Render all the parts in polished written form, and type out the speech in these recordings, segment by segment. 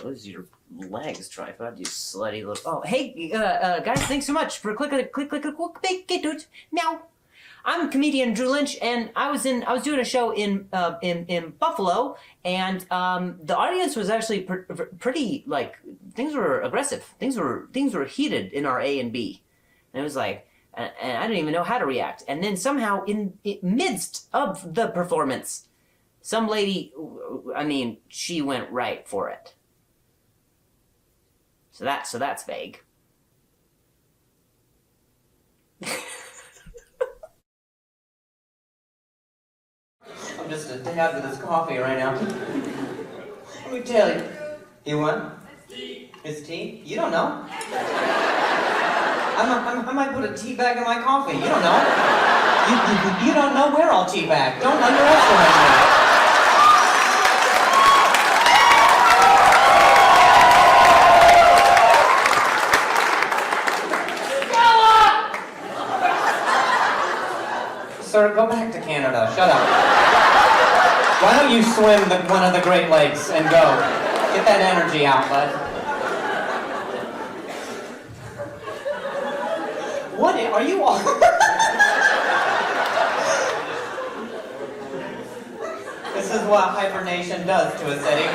Close your legs, tripod, you slutty little. Oh, hey, guys, thanks so much for click, dude. Meow. I'm comedian Drew Lynch, and I was doing a show in Buffalo, and the audience was actually pretty, like, things were aggressive. Things were heated in our A and B, and it was like, and I didn't even know how to react. And then somehow, in midst of the performance, some lady, I mean, she went right for it. So that's vague. I'm just a dad with this coffee right now. Let me tell you. You what? It's tea. It's tea? You don't know. I might put a tea bag in my coffee. You don't know. You don't know we're all tea bagged. Don't underestimate me. Sir, go back to Canada. Shut up. Why don't you swim one of the Great Lakes and go? Get that energy out, bud. What are you all? This is what hibernation does to a city.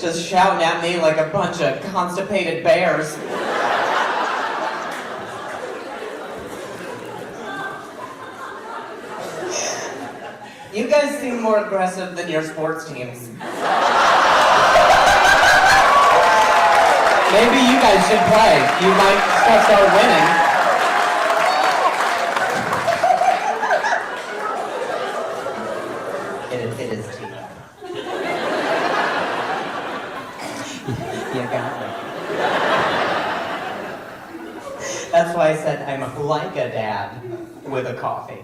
Just shouting at me like a bunch of constipated bears. You guys seem more aggressive than your sports teams. Maybe you guys should play. You might start winning. It is tea. You got me. That's why I said I'm like a dad with a coffee.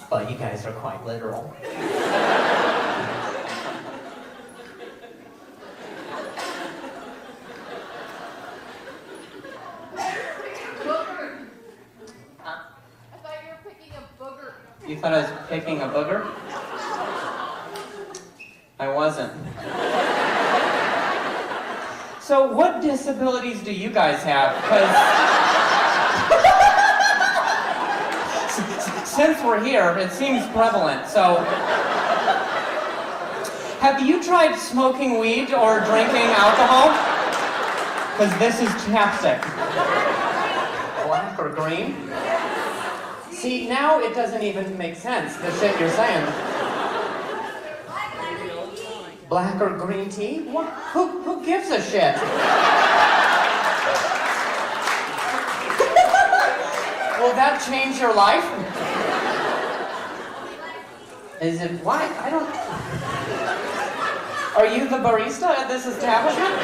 But you guys are quite literal. Booger. Huh? I thought you were picking a booger. You thought I was picking a booger? I wasn't. So what disabilities do you guys have? Because since we're here, it seems prevalent, so... Have you tried smoking weed or drinking alcohol? Because this is chapstick. Black or green? See, now it doesn't even make sense, the shit you're saying. Black or green tea? What? Who gives a shit? Will that change your life? Is it why? I don't... Are you the barista at this establishment?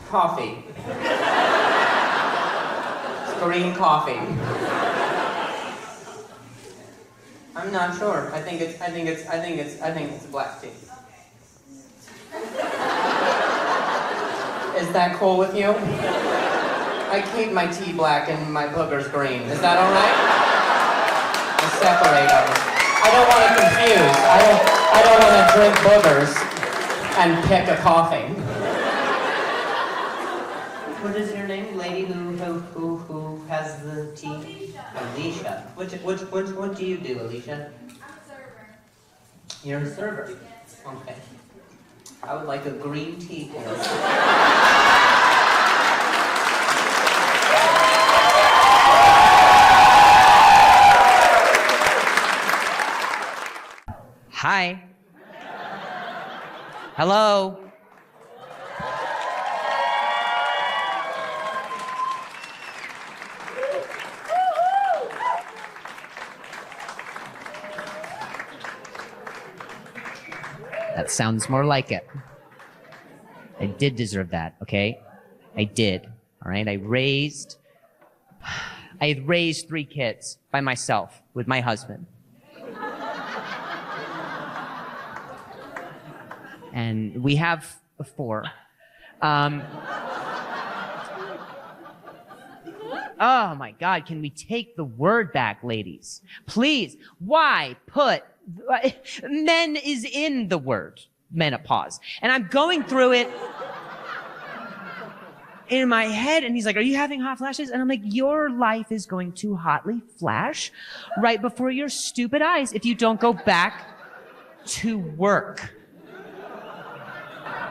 Coffee. It's green coffee. I'm not sure. I think it's black tea. Is that cool with you? I keep my tea black and my boogers green. Is that all right? I separate them. I don't want to confuse. I don't want to drink boogers and pick a coffee. What is your name, lady who has the tea? Alicia. What do you do, Alicia? I'm a server. You're a server. Yes. Okay. I would like a green tea, please. Hi. Hello. That sounds more like it. I did deserve that, okay? I did, all right? I had raised 3 kids by myself with my husband. And we have 4. Oh my God, can we take the word back, ladies? Please, why put, men is in the word menopause. And I'm going through it in my head, and he's like, are you having hot flashes? And I'm like, your life is going to hotly flash right before your stupid eyes if you don't go back to work.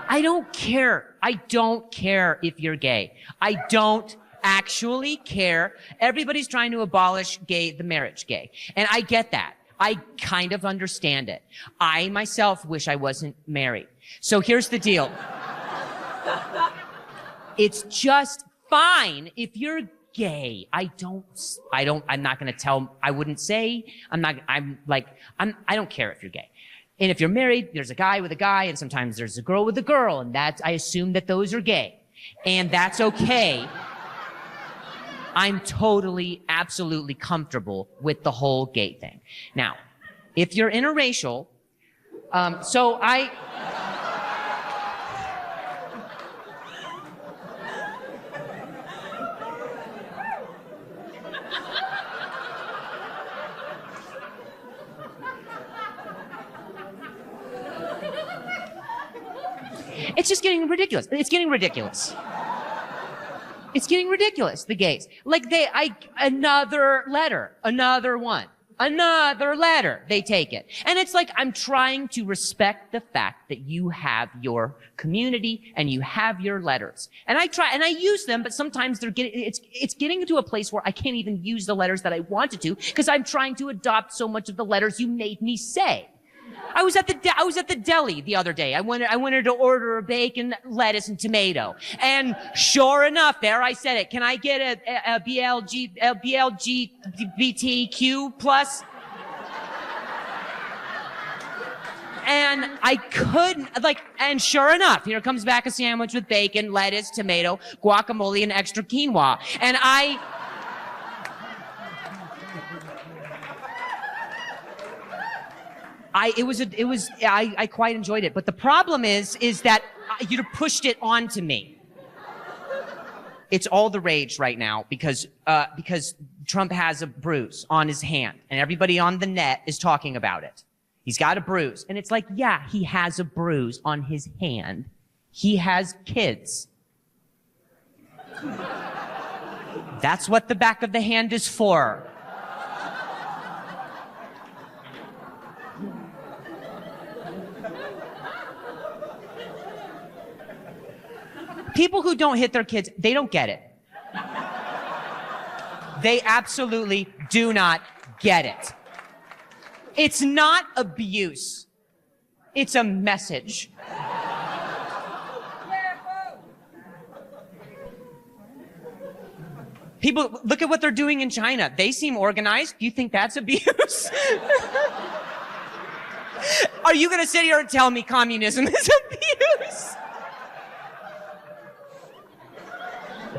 I don't care. I don't care if you're gay. I don't actually care. Everybody's trying to abolish the marriage gay. And I get that. I kind of understand it. I myself wish I wasn't married. So here's the deal. It's just fine if you're gay. I'm not going to tell, I wouldn't say, I don't care if you're gay. And if you're married, there's a guy with a guy, and sometimes there's a girl with a girl, and I assume that those are gay. And that's okay. I'm totally, absolutely comfortable with the whole gay thing. Now, if you're interracial, it's just getting ridiculous. It's getting ridiculous. It's getting ridiculous, the gays. Like another letter, another letter, they take it. And it's like, I'm trying to respect the fact that you have your community and you have your letters. And I try, and I use them, but sometimes it's getting to a place where I can't even use the letters that I wanted to, because I'm trying to adopt so much of the letters you made me say. I was at the deli the other day. I wanted to order a bacon, lettuce, and tomato. And sure enough, there I said it. Can I get a BLGBTQ plus? And I couldn't, and sure enough, here comes back a sandwich with bacon, lettuce, tomato, guacamole, and extra quinoa. And I quite enjoyed it. But the problem is that you pushed it onto me. It's all the rage right now because Trump has a bruise on his hand, and everybody on the net is talking about it. He's got a bruise. And it's like, yeah, he has a bruise on his hand. He has kids. That's what the back of the hand is for. People who don't hit their kids, they don't get it. They absolutely do not get it. It's not abuse. It's a message. People, look at what they're doing in China. They seem organized. Do you think that's abuse? Are you going to sit here and tell me communism is abuse?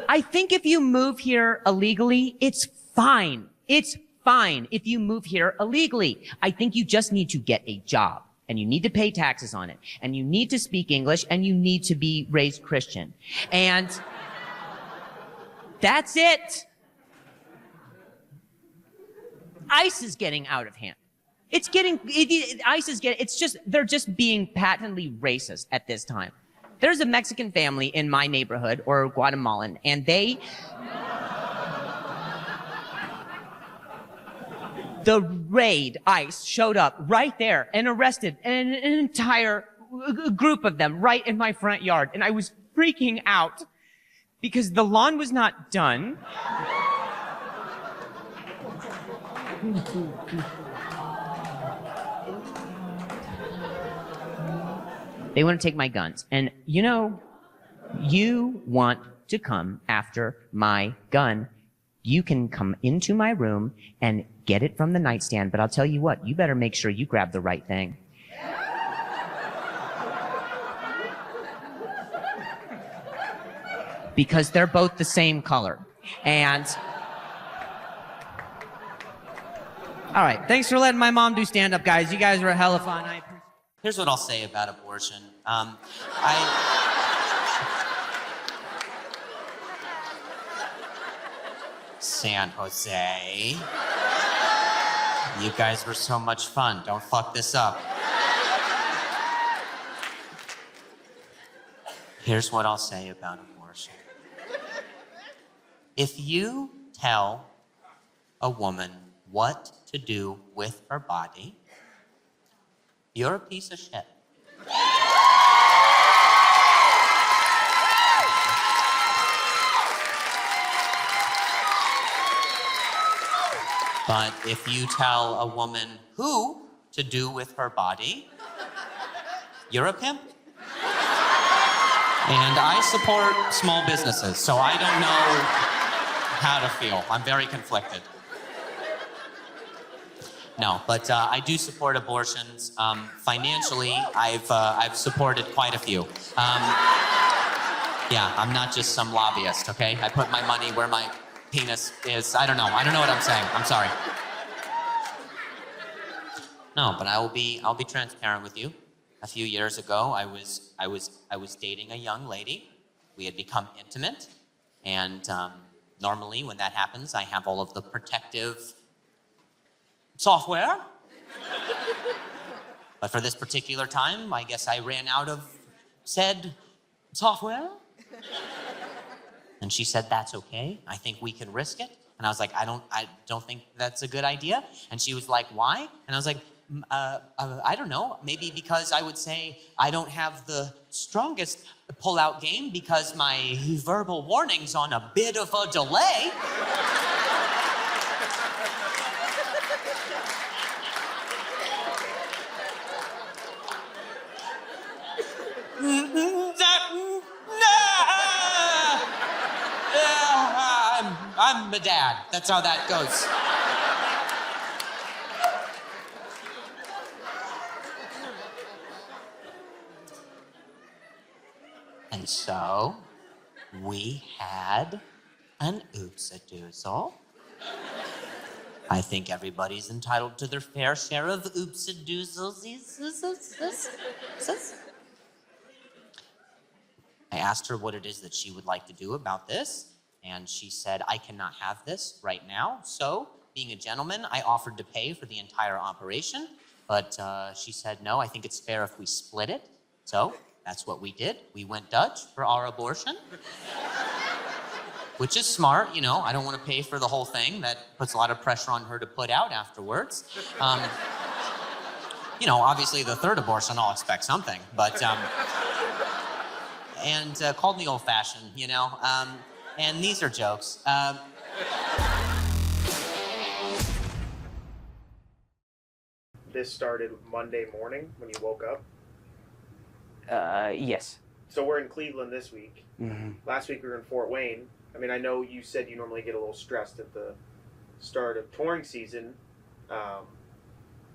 I think if you move here illegally, it's fine. It's fine if you move here illegally. I think you just need to get a job, and you need to pay taxes on it, and you need to speak English, and you need to be raised Christian. And that's it. ICE is getting out of hand. They're just being patently racist at this time. There's a Mexican family in my neighborhood, or Guatemalan, and the raid, ICE, showed up right there and arrested an entire group of them right in my front yard. And I was freaking out because the lawn was not done. They want to take my guns. And you want to come after my gun. You can come into my room and get it from the nightstand, but I'll tell you what, you better make sure you grab the right thing. Because they're both the same color. And all right, thanks for letting my mom do stand-up, guys. You guys were hella fun. Here's what I'll say about abortion. San Jose. You guys were so much fun. Don't fuck this up. Here's what I'll say about abortion. If you tell a woman what to do with her body, you're a piece of shit. But if you tell a woman who to do with her body, you're a pimp. And I support small businesses, so I don't know how to feel. I'm very conflicted. No, but I do support abortions. Financially, I've supported quite a few. Yeah, I'm not just some lobbyist, okay? I put my money where my penis is. I don't know what I'm saying. I'm sorry. No, but I'll be transparent with you. A few years ago, I was dating a young lady. We had become intimate, and normally when that happens, I have all of the protective software. But for this particular time, I guess I ran out of said software. And she said, "That's okay. I think we can risk it." And I was like, I don't think that's a good idea. And she was like, "Why?" And I was like, I don't know. Maybe because I would say I don't have the strongest pull-out game because my verbal warning's on a bit of a delay. I'm a dad. That's how that goes. And so, we had an oops-a-doozle. I think everybody's entitled to their fair share of oops-a-doozles. I asked her what it is that she would like to do about this, and she said, "I cannot have this right now." So, being a gentleman, I offered to pay for the entire operation, but she said, "No, I think it's fair if we split it." So, that's what we did. We went Dutch for our abortion, which is smart, you know. I don't want to pay for the whole thing. That puts a lot of pressure on her to put out afterwards. You know, obviously the third abortion, I'll expect something, but, and called me old-fashioned, you know. And these are jokes. This started Monday morning when you woke up. Yes. So we're in Cleveland this week. Mm-hmm. Last week we were in Fort Wayne. I mean, I know you said you normally get a little stressed at the start of touring season.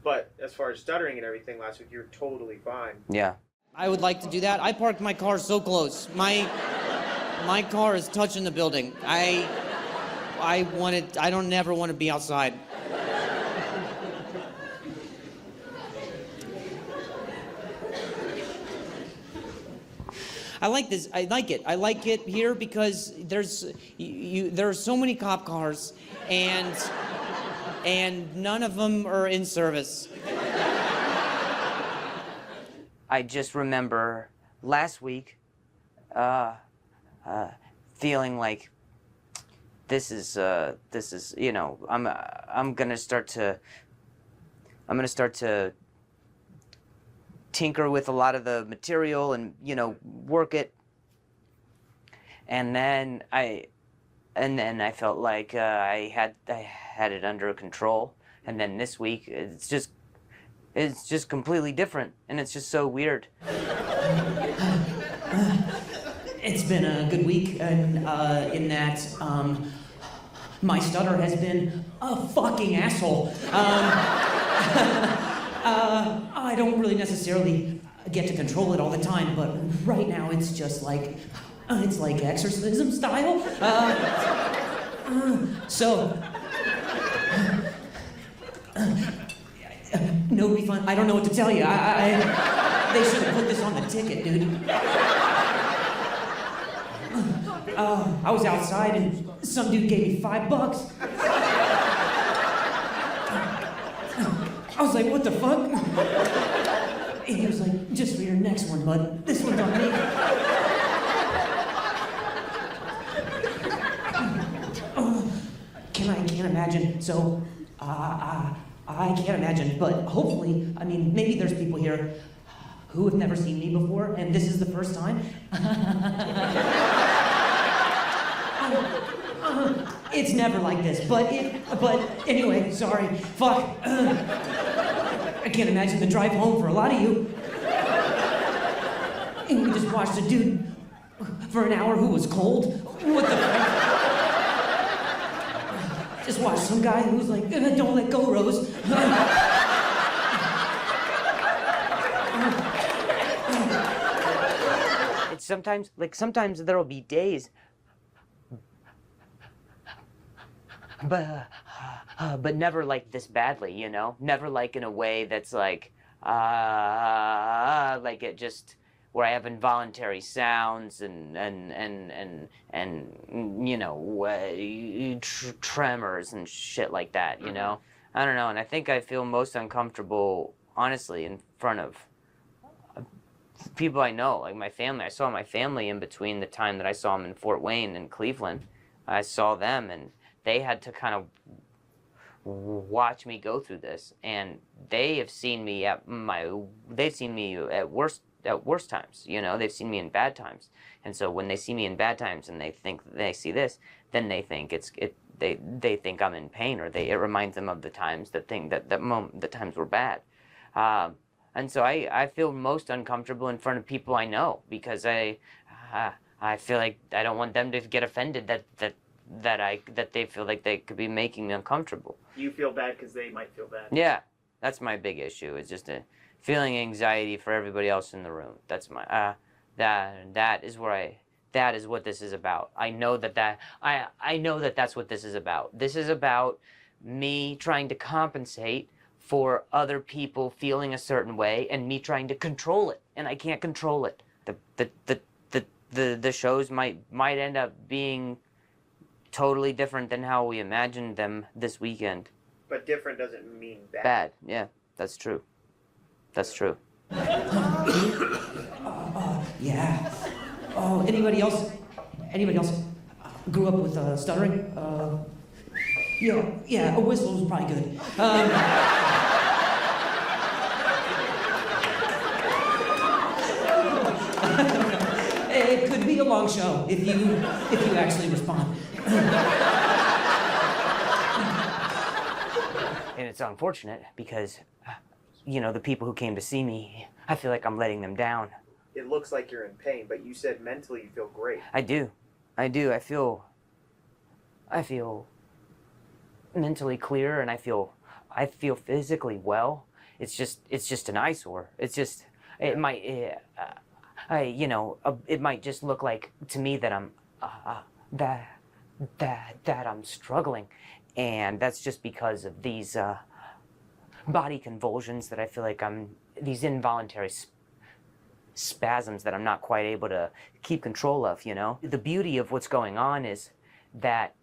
But as far as stuttering and everything, last week you were totally fine. Yeah. I would like to do that. I parked my car so close. My car is touching the building. I don't never want to be outside. I like this. I like it. I like it here because there are so many cop cars, and none of them are in service. I just remember last week feeling like this is you know, I'm gonna start to tinker with a lot of the material and, you know, work it, and then I felt like I had it under control, and then this week it's just completely different, and it's just so weird. It's been a good week, and in that my stutter has been a fucking asshole. I don't really necessarily get to control it all the time, but right now it's just like, it's like exorcism style. No refund. I don't know what to tell you. They should have put this on the ticket, dude. I was outside and some dude gave me $5. I was like, what the fuck? And he was like, just for your next one, bud. This one's on me. Can't imagine. So, I can't imagine, but hopefully, I mean, maybe there's people here who have never seen me before, and this is the first time. It's never like this, but anyway, sorry, fuck. I can't imagine the drive home for a lot of you. And we just watched a dude for an hour who was cold. What the fuck? Just watched some guy who was like, don't let go, Rose. It's sometimes there will be days, but never like this badly, you know? Never like in a way that's like it just, where I have involuntary sounds and you know, tremors and shit like that, you know? I don't know, and I think I feel most uncomfortable, honestly, in front of people I know, like my family. I saw my family in between the time that I saw them in Fort Wayne and Cleveland. I saw them, and they had to kind of watch me go through this, and they have seen me at worst times, you know. They've seen me in bad times, and so when they see me in bad times and they think they see this, then they think they think I'm in pain, or it reminds them of the times the times were bad. And so I feel most uncomfortable in front of people I know, because I feel like I don't want them to get offended that they feel like they could be making me uncomfortable. You feel bad because they might feel bad. Yeah, that's my big issue. It's just a feeling anxiety for everybody else in the room. That's my that is what this is about. I know that's what this is about. This is about me trying to compensate for other people feeling a certain way, and me trying to control it, and I can't control it. The shows might end up being totally different than how we imagined them this weekend. But different doesn't mean bad. Bad, yeah, that's true. That's true. Yeah. Oh, anybody else? Grew up with stuttering? Yeah, a whistle was probably good. It could be a long show if you actually respond. And it's unfortunate because, you know, the people who came to see me, I feel like I'm letting them down. It looks like you're in pain, but you said mentally you feel great. I do. I feel mentally clear, and I feel physically well. It's just an eyesore. It might it might just look like to me that I'm that I'm struggling, and that's just because of these body convulsions that I feel like these involuntary spasms that I'm not quite able to keep control of, you know? The beauty of what's going on is that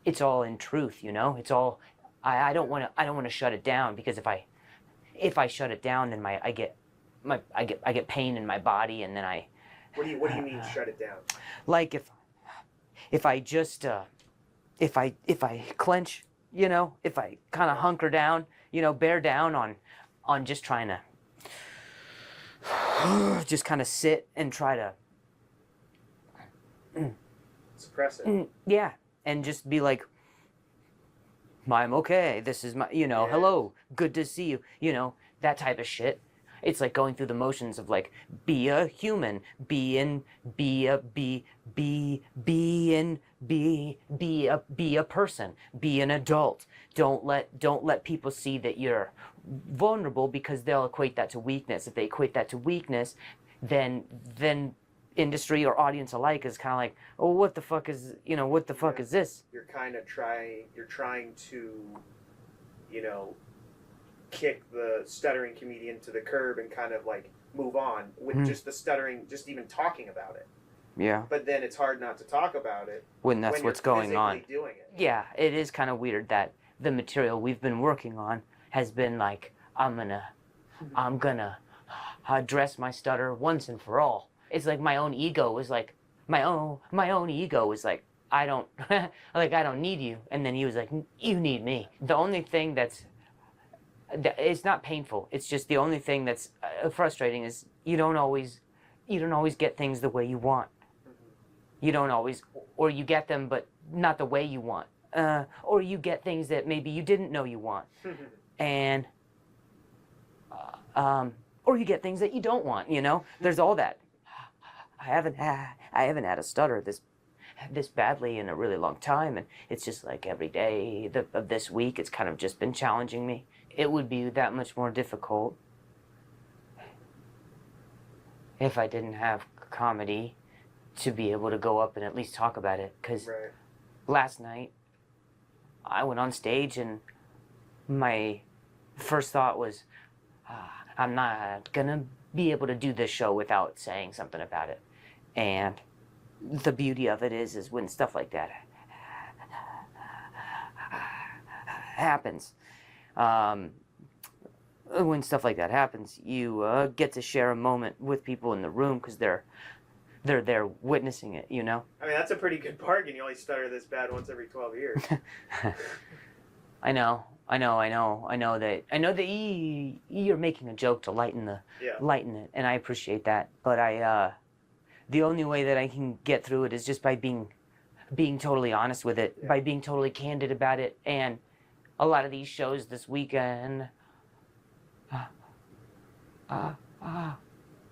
it's all in truth, you know? It's all, I don't want to shut it down, because if I shut it down, then I get pain in my body, and then What do you mean shut it down? Like if I just if I clench, you know, if I kind of hunker down, you know, bear down on just trying to just kind of sit and try to Suppress it. yeah, and just be like, I'm okay, this is my, you know, Yeah. hello, good to see you, you know, that type of shit. It's like going through the motions of like, be a human, be a person, be an adult. Don't let people see that you're vulnerable, because they'll equate that to weakness. If they equate that to weakness, then industry or audience alike is kind of like, oh, what the fuck is this? You're trying to, you know, kick the stuttering comedian to the curb and kind of like move on with just the stuttering, just even talking about it. Yeah. But then it's hard not to talk about it When that's when what's you're going on. physically doing it. Yeah, it is kind of weird that the material we've been working on has been like, I'm gonna address my stutter once and for all. It's like my own ego was like, my own ego was like, I don't, like, I don't need you. And then he was like, you need me. The only thing it's not painful. It's just the only thing that's frustrating is you don't always get things the way you want. You don't always, or you get them, but not the way you want. Or you get things that maybe you didn't know you want. And, or you get things that you don't want, you know? There's all that. I haven't had a stutter this badly in a really long time, and it's just like every day of this week, it's kind of just been challenging me. It would be that much more difficult if I didn't have comedy to be able to go up and at least talk about it. Because last night, I went on stage and my first thought was, I'm not gonna be able to do this show without saying something about it. And the beauty of it is when stuff like that happens, when stuff like that happens, you get to share a moment with people in the room because they're there witnessing it, you know? I mean, that's a pretty good bargain. You only stutter this bad once every 12 years. I know that you're making a joke to lighten it, and I appreciate that. But the only way that I can get through it is just by being totally honest with it, by being totally candid about it. And a lot of these shows this weekend, I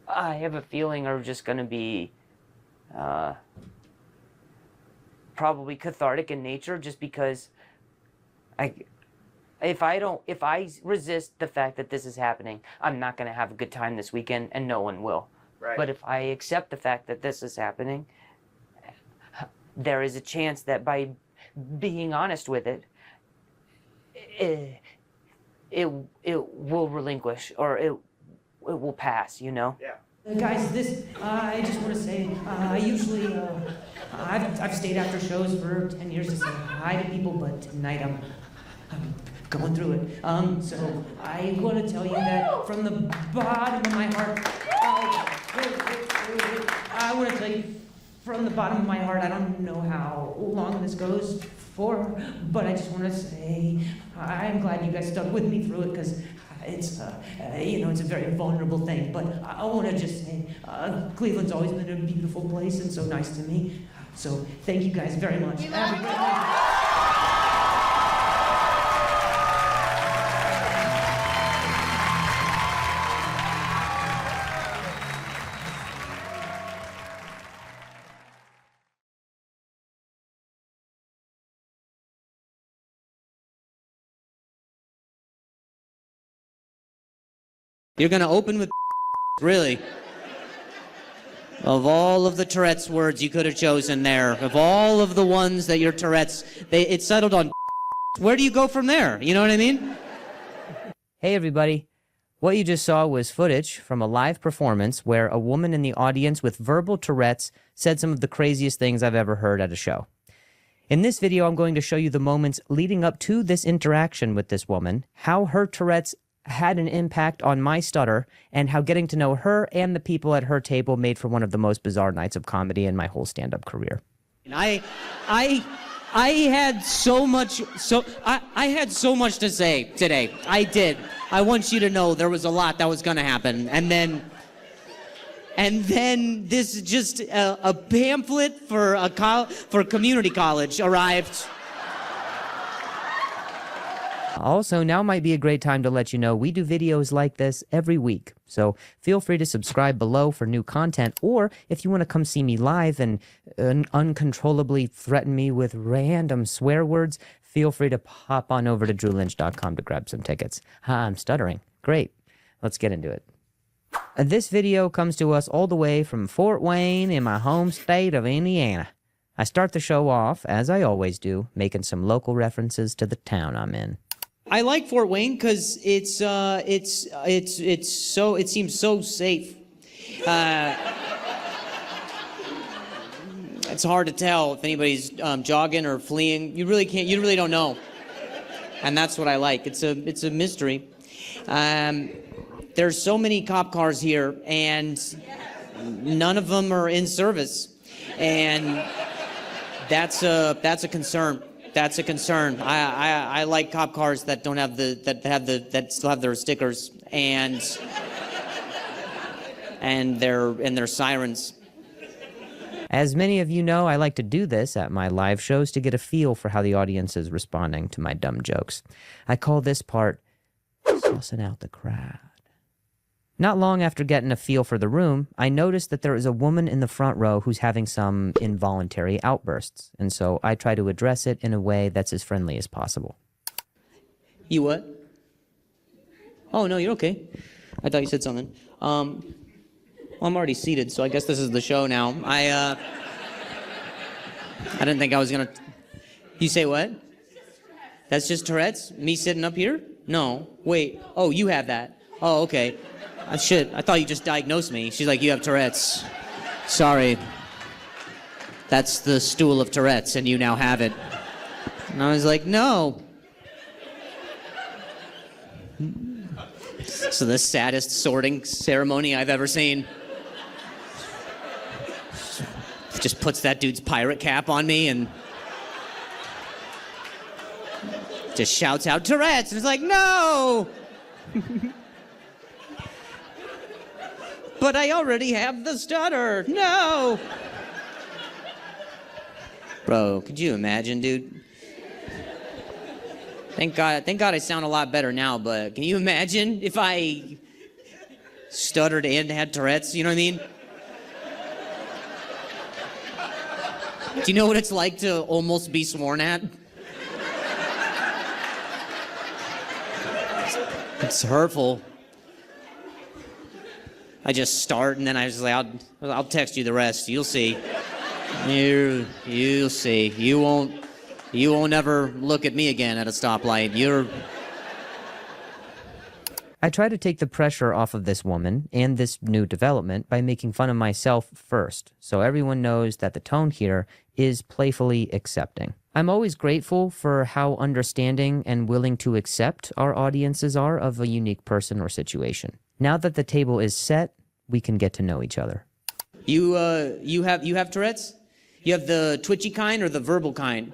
have a feeling are just going to be probably cathartic in nature, just because if I resist the fact that this is happening, I'm not going to have a good time this weekend, and no one will. Right. But if I accept the fact that this is happening, there is a chance that by being honest with it, it will relinquish, or it will pass, you know? Yeah. Guys, I just want to say, I usually, I've stayed after shows for 10 years to say hi to people, but tonight I'm going through it. So I want to tell you that from the bottom of my heart, I want to tell you from the bottom of my heart, I don't know how long this goes for, but I just want to say I'm glad you guys stuck with me through it, because it's it's a very vulnerable thing. But I want to just say Cleveland's always been a beautiful place and so nice to me. So thank you guys very much. Have a great night. You're gonna open with really? Of all of the Tourette's words you could have chosen there, of all of the ones that your Tourette's, it settled on where do you go from there? You know what I mean? Hey everybody. What you just saw was footage from a live performance where a woman in the audience with verbal Tourette's said some of the craziest things I've ever heard at a show. In this video, I'm going to show you the moments leading up to this interaction with this woman, how her Tourette's had an impact on my stutter, and how getting to know her and the people at her table made for one of the most bizarre nights of comedy in my whole stand-up career. And I had so much to say today. I did. I want you to know there was a lot that was going to happen, and then this just a pamphlet for community college arrived. Also, now might be a great time to let you know we do videos like this every week. So feel free to subscribe below for new content, or if you want to come see me live and uncontrollably threaten me with random swear words, feel free to pop on over to drewlynch.com to grab some tickets. I'm stuttering. Great. Let's get into it. This video comes to us all the way from Fort Wayne in my home state of Indiana. I start the show off, as I always do, making some local references to the town I'm in. I like Fort Wayne because it seems so safe. It's hard to tell if anybody's jogging or fleeing. You really can't. You really don't know. And that's what I like. It's a mystery. There's so many cop cars here, and none of them are in service, and that's a concern. That's a concern. I like cop cars that don't have that still have their stickers and their sirens. As many of you know, I like to do this at my live shows to get a feel for how the audience is responding to my dumb jokes. I call this part sussing out the crowd. Not long after getting a feel for the room, I noticed that there is a woman in the front row who's having some involuntary outbursts, and so I try to address it in a way that's as friendly as possible. You what? Oh, no, you're okay. I thought you said something. Well, I'm already seated, so I guess this is the show now. I didn't think I was gonna... You say what? That's just Tourette's? Me sitting up here? No. Wait. Oh, you have that. Oh, okay. Shit, I thought you just diagnosed me. She's like, you have Tourette's. Sorry. That's the stool of Tourette's, and you now have it. And I was like, no. So the saddest sorting ceremony I've ever seen. Just puts that dude's pirate cap on me and just shouts out Tourette's, and it's like, no! But I already have the stutter. No! Bro, could you imagine, dude? Thank God I sound a lot better now, but can you imagine if I stuttered and had Tourette's, you know what I mean? Do you know what it's like to almost be sworn at? It's hurtful. I just start and then I was like, I'll text you the rest. You'll see. You'll see. You won't ever look at me again at a stoplight. I try to take the pressure off of this woman and this new development by making fun of myself first, so everyone knows that the tone here is playfully accepting. I'm always grateful for how understanding and willing to accept our audiences are of a unique person or situation. Now that the table is set, we can get to know each other. You have Tourette's? You have the twitchy kind or the verbal kind?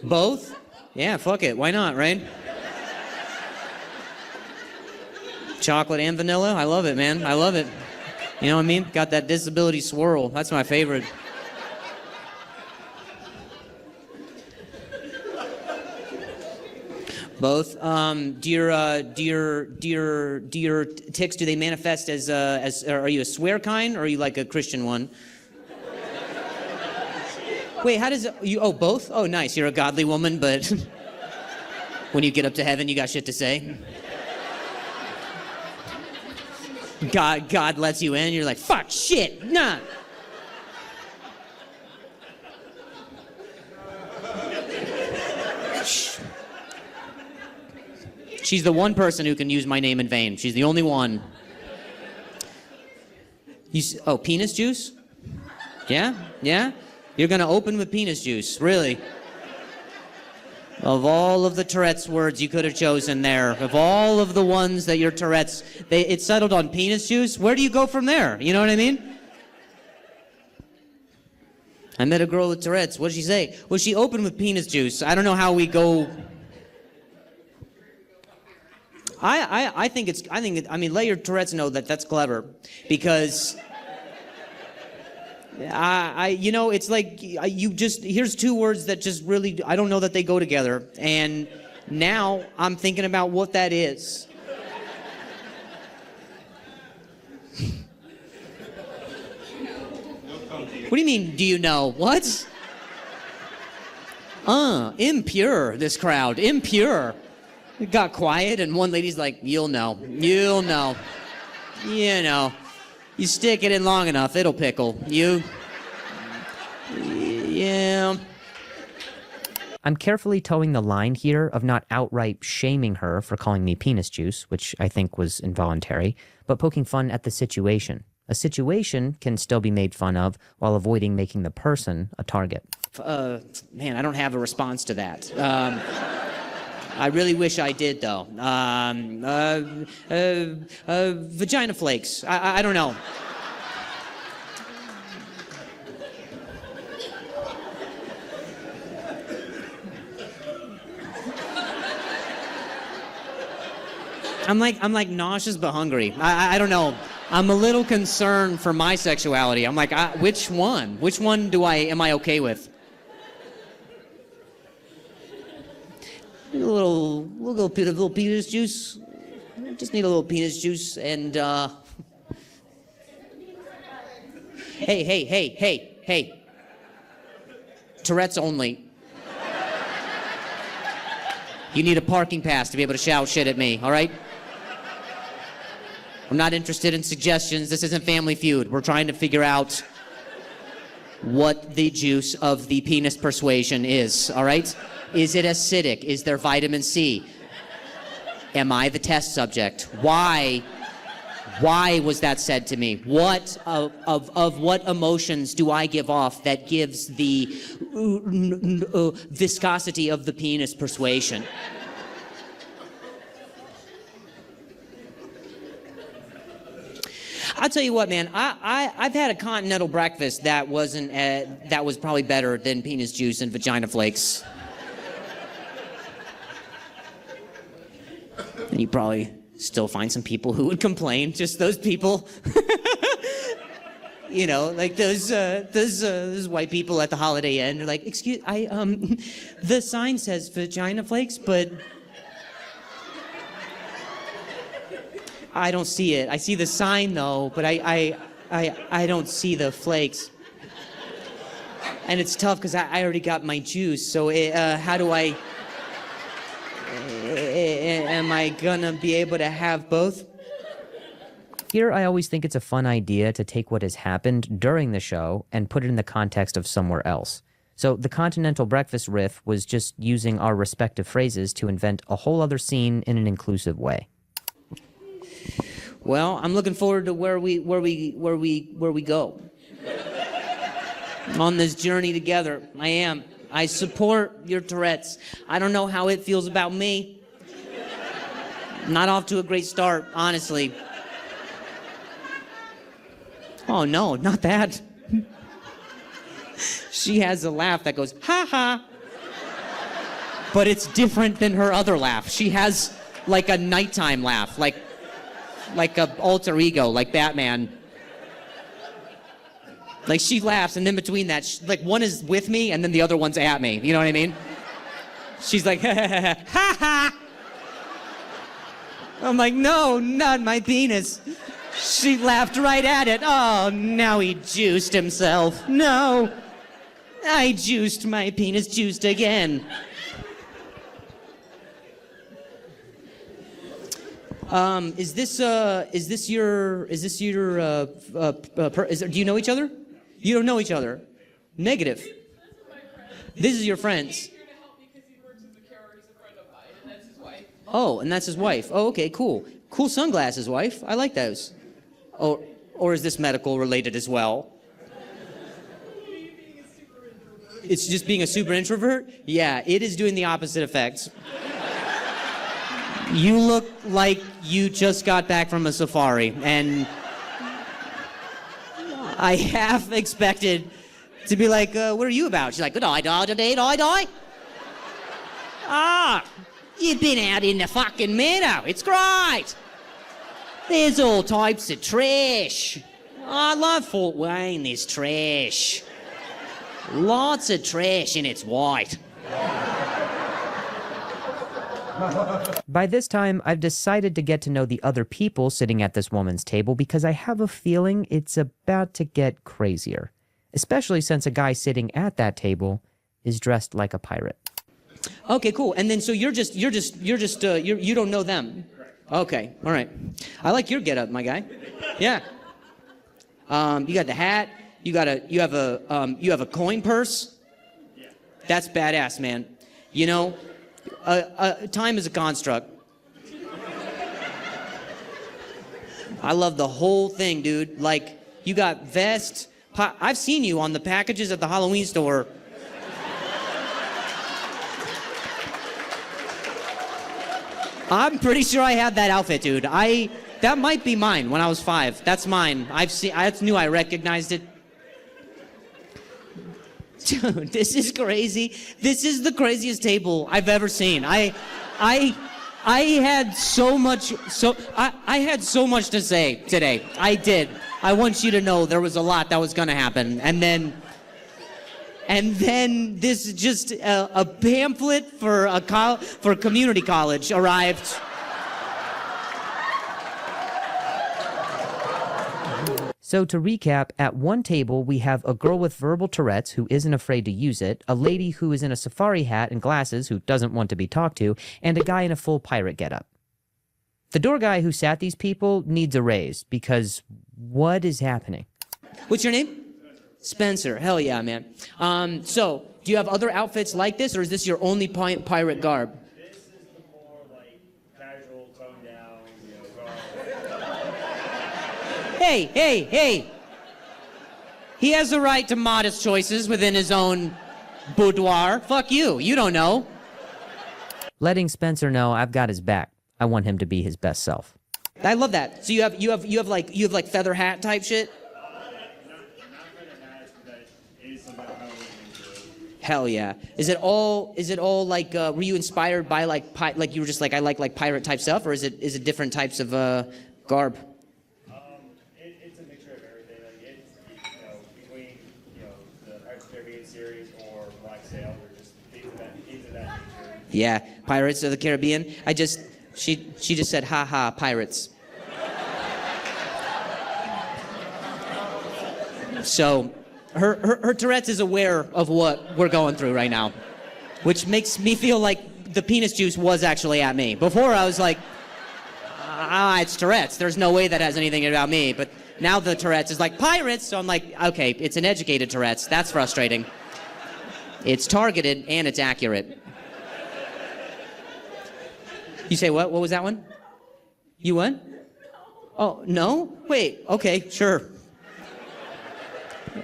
Both? Yeah, fuck it. Why not, right? Chocolate and vanilla? I love it, man. I love it. You know what I mean? Got that disability swirl. That's my favorite. Both. Do your tics, do they manifest as are you a swear kind or are you like a Christian one? Wait, how does it, both? Oh, nice. You're a godly woman, but when you get up to heaven, you got shit to say. God lets you in, you're like, fuck, shit, nah. She's the one person who can use my name in vain. She's the only one. Penis juice? Yeah? You're gonna open with penis juice, really? Of all of the Tourette's words you could have chosen there, of all of the ones that your Tourette's, it settled on penis juice. Where do you go from there? You know what I mean? I met a girl with Tourette's. What did she say? Well, she opened with penis juice. I don't know how we go. I think let your Tourette's know that that's clever, because it's like here's two words that just really, I don't know that they go together, and now I'm thinking about what that is. What do you mean, do you know? What? Impure, this crowd, impure. It got quiet, and one lady's like, you'll know. You know. You stick it in long enough, it'll pickle. Yeah. I'm carefully towing the line here of not outright shaming her for calling me penis juice, which I think was involuntary, but poking fun at the situation. A situation can still be made fun of while avoiding making the person a target. Man, I don't have a response to that. I really wish I did, though. Vagina flakes. I don't know. I'm like nauseous but hungry. I don't know. I'm a little concerned for my sexuality. I'm like, which one? Which one am I okay with? A little bit of penis juice. Just need a little penis juice and Hey. Tourette's only. You need a parking pass to be able to shout shit at me, all right? I'm not interested in suggestions. This isn't Family Feud. We're trying to figure out what the juice of the penis persuasion is, all right? Is it acidic? Is there vitamin C? Am I the test subject? Why was that said to me? What of what emotions do I give off that gives the viscosity of the penis persuasion? I'll tell you what, man. I've had a continental breakfast that was probably better than penis juice and vagina flakes. And you probably still find some people who would complain. Just those people. You know, like those white people at the Holiday Inn. They're like, excuse, the sign says vagina flakes, but I don't see it. I see the sign though, but I don't see the flakes. And it's tough because I already got my juice. So how do I? Am I gonna be able to have both? Here, I always think it's a fun idea to take what has happened during the show and put it in the context of somewhere else. So the continental breakfast riff was just using our respective phrases to invent a whole other scene in an inclusive way. Well, I'm looking forward to where we go on this journey together. I am. I support your Tourette's. I don't know how it feels about me. Not off to a great start, honestly. Oh no, not that. She has a laugh that goes, ha ha. But it's different than her other laugh. She has like a nighttime laugh, like a alter ego, like Batman. Like she laughs, and then between that, like one is with me, and then the other one's at me. You know what I mean? She's like, ha ha ha ha ha. I'm like, no, not my penis. She laughed right at it. Oh, now he juiced himself. No, I juiced my penis, juiced again. Do you know each other? You don't know each other. Negative. This is your friends. Oh, and that's his wife. Oh, okay, cool. Cool sunglasses, wife. I like those. Oh, or is this medical related as well? It's just being a super introvert? Yeah, it is doing the opposite effect. You look like you just got back from a safari, and I half expected to be like, what are you about? She's like, die. Ah, you've been out in the fucking meadow. It's great. There's all types of trash. I love Fort Wayne, there's trash. Lots of trash, and it's white. By this time, I've decided to get to know the other people sitting at this woman's table because I have a feeling it's about to get crazier, especially since a guy sitting at that table is dressed like a pirate. Okay, cool. And then so you don't know them. Okay, all right. I like your getup, my guy. Yeah. You got the hat. You have a coin purse. That's badass, man. You know, time is a construct. I love the whole thing, dude. Like, you got vest. I've seen you on the packages at the Halloween store. I'm pretty sure I had that outfit, dude. That might be mine when I was 5. That's mine. I knew I recognized it. Dude, this is crazy. This is the craziest table I've ever seen. I had so much to say today. I did. I want you to know there was a lot that was gonna happen. And then this is just a pamphlet for community college arrived. So to recap, at one table we have a girl with verbal Tourette's who isn't afraid to use it, a lady who is in a safari hat and glasses who doesn't want to be talked to, and a guy in a full pirate getup. The door guy who sat these people needs a raise because what is happening? What's your name? Spencer. Hell yeah, man. So, do you have other outfits like this, or is this your only pirate garb? This is the more like casual, toned down, garb. Hey. He has the right to modest choices within his own boudoir. Fuck you. You don't know. Letting Spencer know I've got his back. I want him to be his best self. I love that. So you have like feather hat type shit? Hell yeah. Is it all like were you inspired by like you were just like I like pirate type stuff, or is it different types of garb? It's a mixture of everything. Like it's between the Pirates of the Caribbean series or Black Sail, or just things of that nature. Yeah, Pirates of the Caribbean. She just said ha ha pirates. So her Tourette's is aware of what we're going through right now, which makes me feel like the penis juice was actually at me. Before I was like, it's Tourette's. There's no way that has anything about me. But now the Tourette's is like pirates. So I'm like, okay, it's an educated Tourette's. That's frustrating. It's targeted and it's accurate. You say what? What was that one? You what? Oh, no? Wait, okay, sure.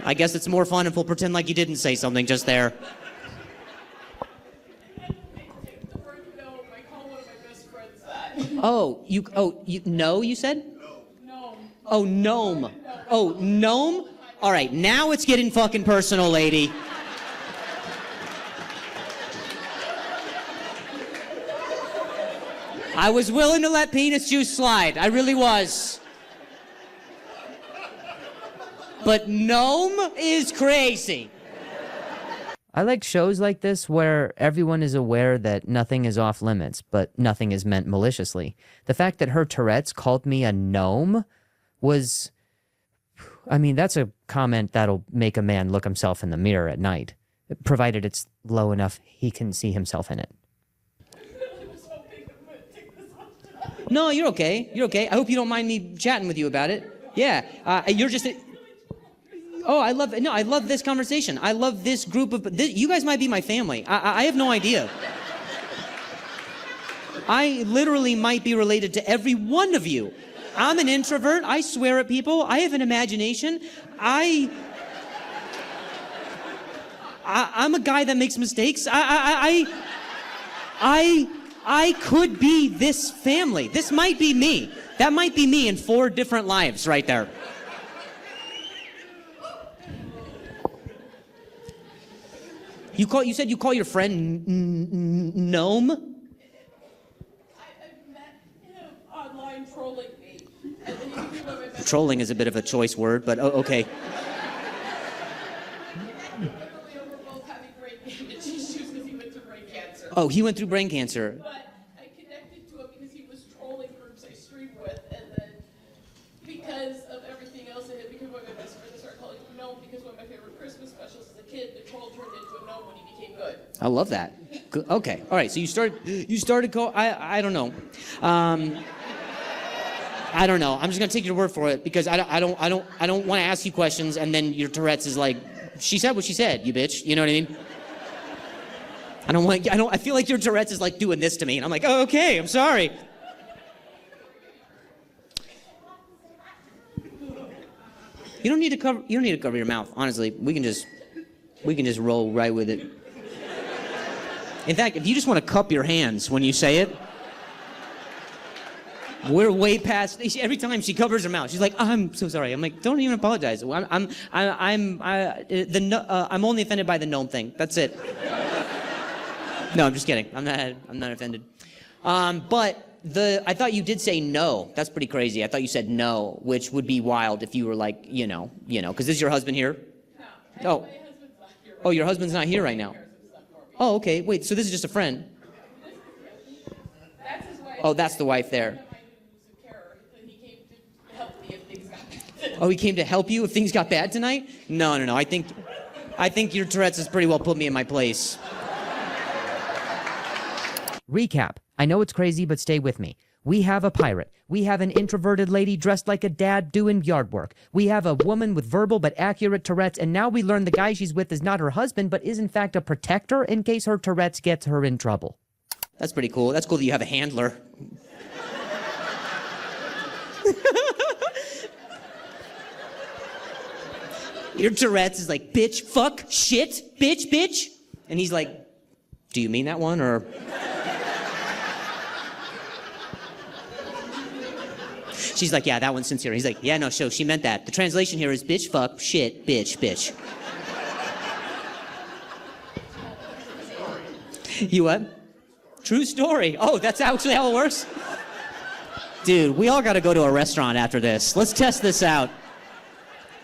I guess it's more fun if we'll pretend like you didn't say something just there. Oh, you no, you said? No. Oh, gnome. Oh, gnome? All right, now it's getting fucking personal, lady. I was willing to let penis juice slide. I really was. But gnome is crazy. I like shows like this where everyone is aware that nothing is off limits, but nothing is meant maliciously. The fact that her Tourette's called me a gnome was... I mean, that's a comment that'll make a man look himself in the mirror at night, provided it's low enough he can see himself in it. No, you're okay. You're okay. I hope you don't mind me chatting with you about it. Yeah, you're just... Oh, I love this conversation. I love this group of... you guys might be my family. I have no idea. I literally might be related to every one of you. I'm an introvert. I swear at people. I have an imagination. I'm a guy that makes mistakes. I could be this family. This might be me. That might be me in 4 different lives right there. You said you call your friend Gnome? I met him online trolling me. And then he became my best Trolling is a bit of a choice word, but okay. friend. We were both having brain damage issues because he went through brain cancer. Oh, he went through brain cancer. But I connected to him because he was trolling groups I streamed with, and then because of everything else, it had become my best friend. I started calling him Gnome because one of my favorite Christmas specials as a kid, the troll turned into a gnome when he became good. I love that. Okay, all right. So you started call. I don't know. I don't know. I'm just gonna take your word for it because I don't want to ask you questions and then your Tourette's is like, she said what she said, you bitch. You know what I mean? I feel like your Tourette's is like doing this to me, and I'm like, oh, okay, I'm sorry. You don't need to cover your mouth. Honestly, we can just roll right with it. In fact, if you just want to cup your hands when you say it, we're way past. Every time she covers her mouth, she's like, "I'm so sorry." I'm like, "Don't even apologize. I'm only offended by the gnome thing. That's it." No, I'm just kidding. I'm not offended. But I thought you did say no. That's pretty crazy. I thought you said no, which would be wild if you were like, you know, because is your husband here? No. Oh. My husband's not here. Oh, your husband's not here right now. Oh, okay. Wait, so this is just a friend. That's his wife. Oh, that's the wife there. He came to help me if things got bad. Oh, he came to help you if things got bad tonight? No. I think your Tourette's has pretty well put me in my place. Recap. I know it's crazy, but stay with me. We have a pirate. We have an introverted lady dressed like a dad doing yard work. We have a woman with verbal but accurate Tourette's, and now we learn the guy she's with is not her husband, but is in fact a protector in case her Tourette's gets her in trouble. That's pretty cool. That's cool that you have a handler. Your Tourette's is like, bitch, fuck, shit, bitch. And he's like, do you mean that one, or... She's like, yeah, that one's sincere. He's like, yeah, no, so she meant that. The translation here is bitch, fuck, shit, bitch. You what? True story. Oh, that's actually how it works? Dude, we all gotta go to a restaurant after this. Let's test this out.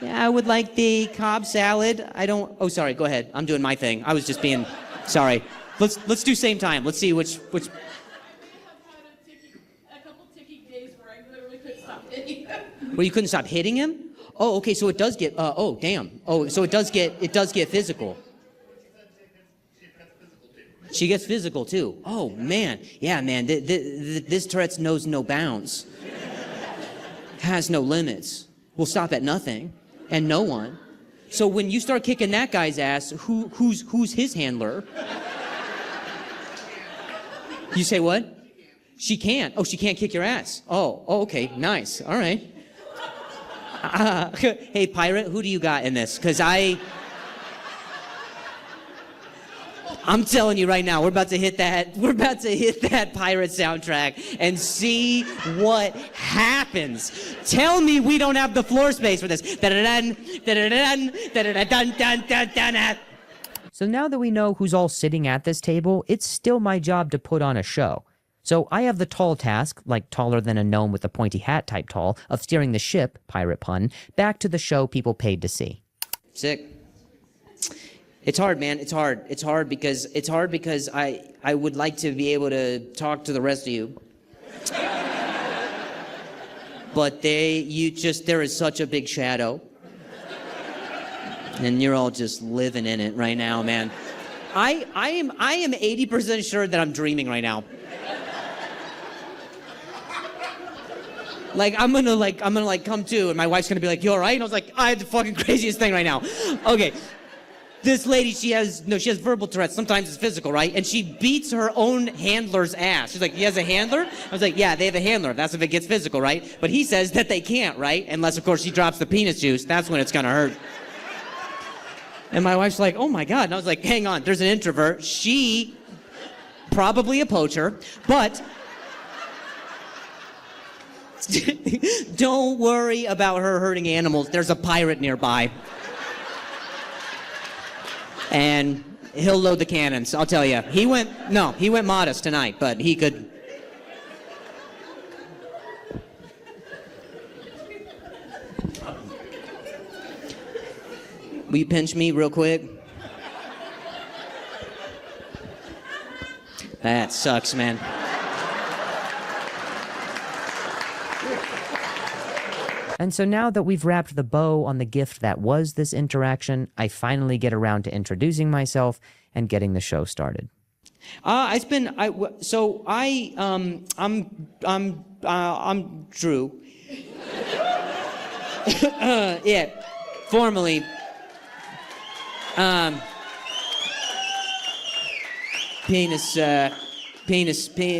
Yeah, I would like the Cobb salad. Oh, sorry, go ahead. I'm doing my thing. I was just being, sorry. Let's do same time. Let's see which... Where you couldn't stop hitting him? Oh, okay, so it does get, oh, damn. Oh, so it does get physical. She gets physical, too. Oh, man. Yeah, man, this Tourette's knows no bounds. Has no limits. Will stop at nothing and no one. So when you start kicking that guy's ass, who's his handler? You say what? She can't. Oh, she can't kick your ass. Oh, okay, nice. All right. Hey, pirate, who do you got in this? Because I'm telling you right now, we're about to hit that pirate soundtrack and see what happens. Tell me we don't have the floor space for this. So now that we know who's all sitting at this table, it's still my job to put on a show. So I have the tall task, like taller than a gnome with a pointy hat type tall, of steering the ship, pirate pun, back to the show people paid to see. Sick. It's hard, man. It's hard. It's hard because I would like to be able to talk to the rest of you. But there is such a big shadow. And you're all just living in it right now, man. I am 80% sure that I'm dreaming right now. Like, I'm gonna come to, and my wife's gonna be like, you all right? And I was like, I have the fucking craziest thing right now. Okay. This lady, she has verbal Tourette's. Sometimes it's physical, right? And she beats her own handler's ass. She's like, he has a handler? I was like, yeah, they have a handler. That's if it gets physical, right? But he says that they can't, right? Unless, of course, she drops the penis juice. That's when it's gonna hurt. And my wife's like, oh my God. And I was like, hang on, there's an introvert. She, probably a poacher, but don't worry about her hurting animals. There's a pirate nearby. And he'll load the cannons, I'll tell you. He went modest tonight, but he could. Will you pinch me real quick? That sucks, man. And so now that we've wrapped the bow on the gift that was this interaction, I finally get around to introducing myself and getting the show started. I'm Drew. Yeah, formerly.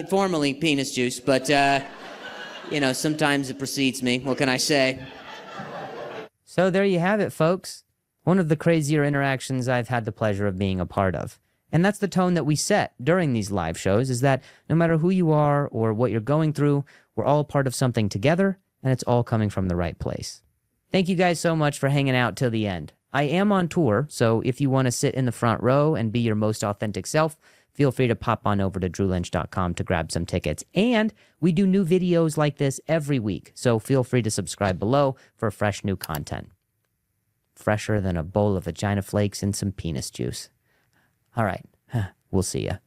Formerly penis juice, but, sometimes it precedes me. What can I say? So there you have it, folks. One of the crazier interactions I've had the pleasure of being a part of. And that's the tone that we set during these live shows, is that no matter who you are or what you're going through, we're all part of something together, and it's all coming from the right place. Thank you guys so much for hanging out till the end. I am on tour, so if you want to sit in the front row and be your most authentic self, feel free to pop on over to drewlynch.com to grab some tickets. And we do new videos like this every week, so feel free to subscribe below for fresh new content. Fresher than a bowl of vagina flakes and some penis juice. All right, we'll see ya.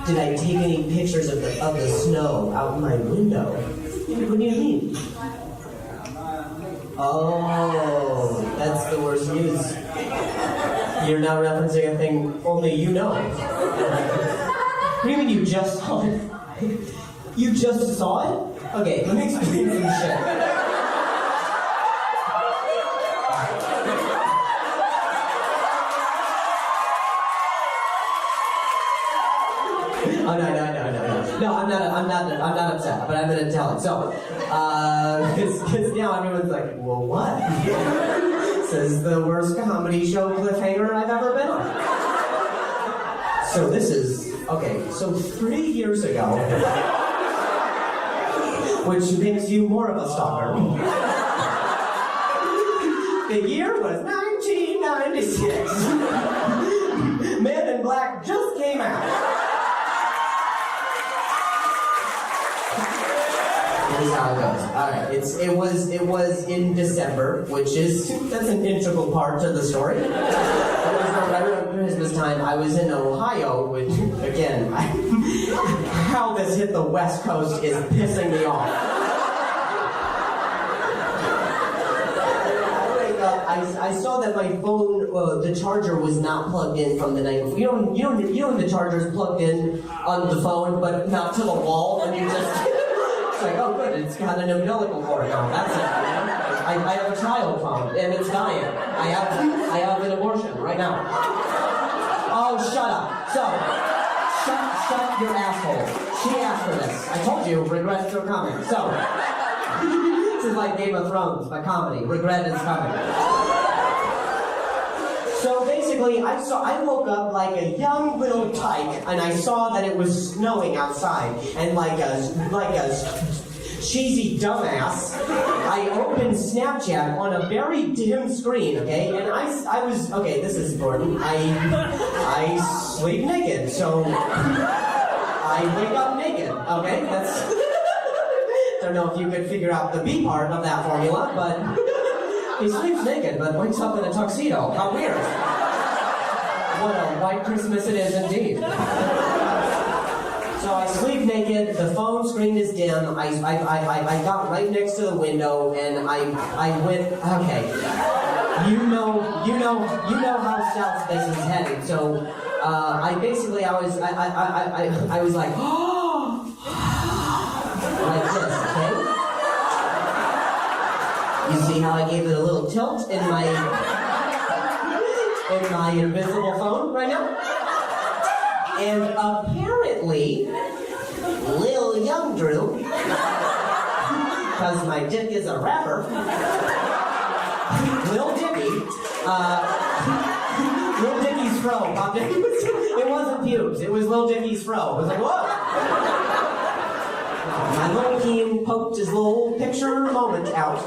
Did I take any pictures of the snow out my window? What do you mean? Oh, that's the worst news. You're now referencing a thing only you know. What do you mean you just saw it? You just saw it? Okay, let me explain some shit. Oh, no. No, I'm not upset, but I'm gonna tell it. So, because now everyone's like, well, what? This is the worst comedy show cliffhanger I've ever been on. So this is, okay, so 3 years ago, which makes you more of a stalker. The year was 1996. Men in Black just came out. Here's how it goes. All right, it was in December, that's an integral part to the story. It was around Christmas time. I was in Ohio, which again, how this hit the West Coast is pissing me off. I wake up. I saw that my phone, the charger was not plugged in from the night before. You know when the charger's plugged in on the phone, but not to the wall, and you just. It's like, oh good, it's got an umbilical cord now. That's it. I have a child phone and it's dying. I have an abortion right now. Oh, shut up. So, shut your asshole. She asked for this. I told you, regrets are coming. So, this is like Game of Thrones, my comedy. Regret is coming. So basically, I woke up like a young little tyke, and I saw that it was snowing outside, and like a cheesy dumbass, I opened Snapchat on a very dim screen, okay, and I was, okay, this is important, I sleep naked, so I wake up naked, okay, that's, don't know if you could figure out the B part of that formula, but he sleeps naked, but wakes up in a tuxedo. How weird. What a white Christmas it is indeed. So I sleep naked, the phone screen is dim, I got right next to the window, and I went, okay. You know how south this is headed, so I was like, like this, okay? You see how I gave it a little tilt in my invisible phone right now? And apparently, Lil Young Drew, because my dick is a rapper, Lil Dicky's fro popped in. It wasn't pubes, it was Lil Dicky's fro. I was like, whoa! My little Keen poked his little picture moment out.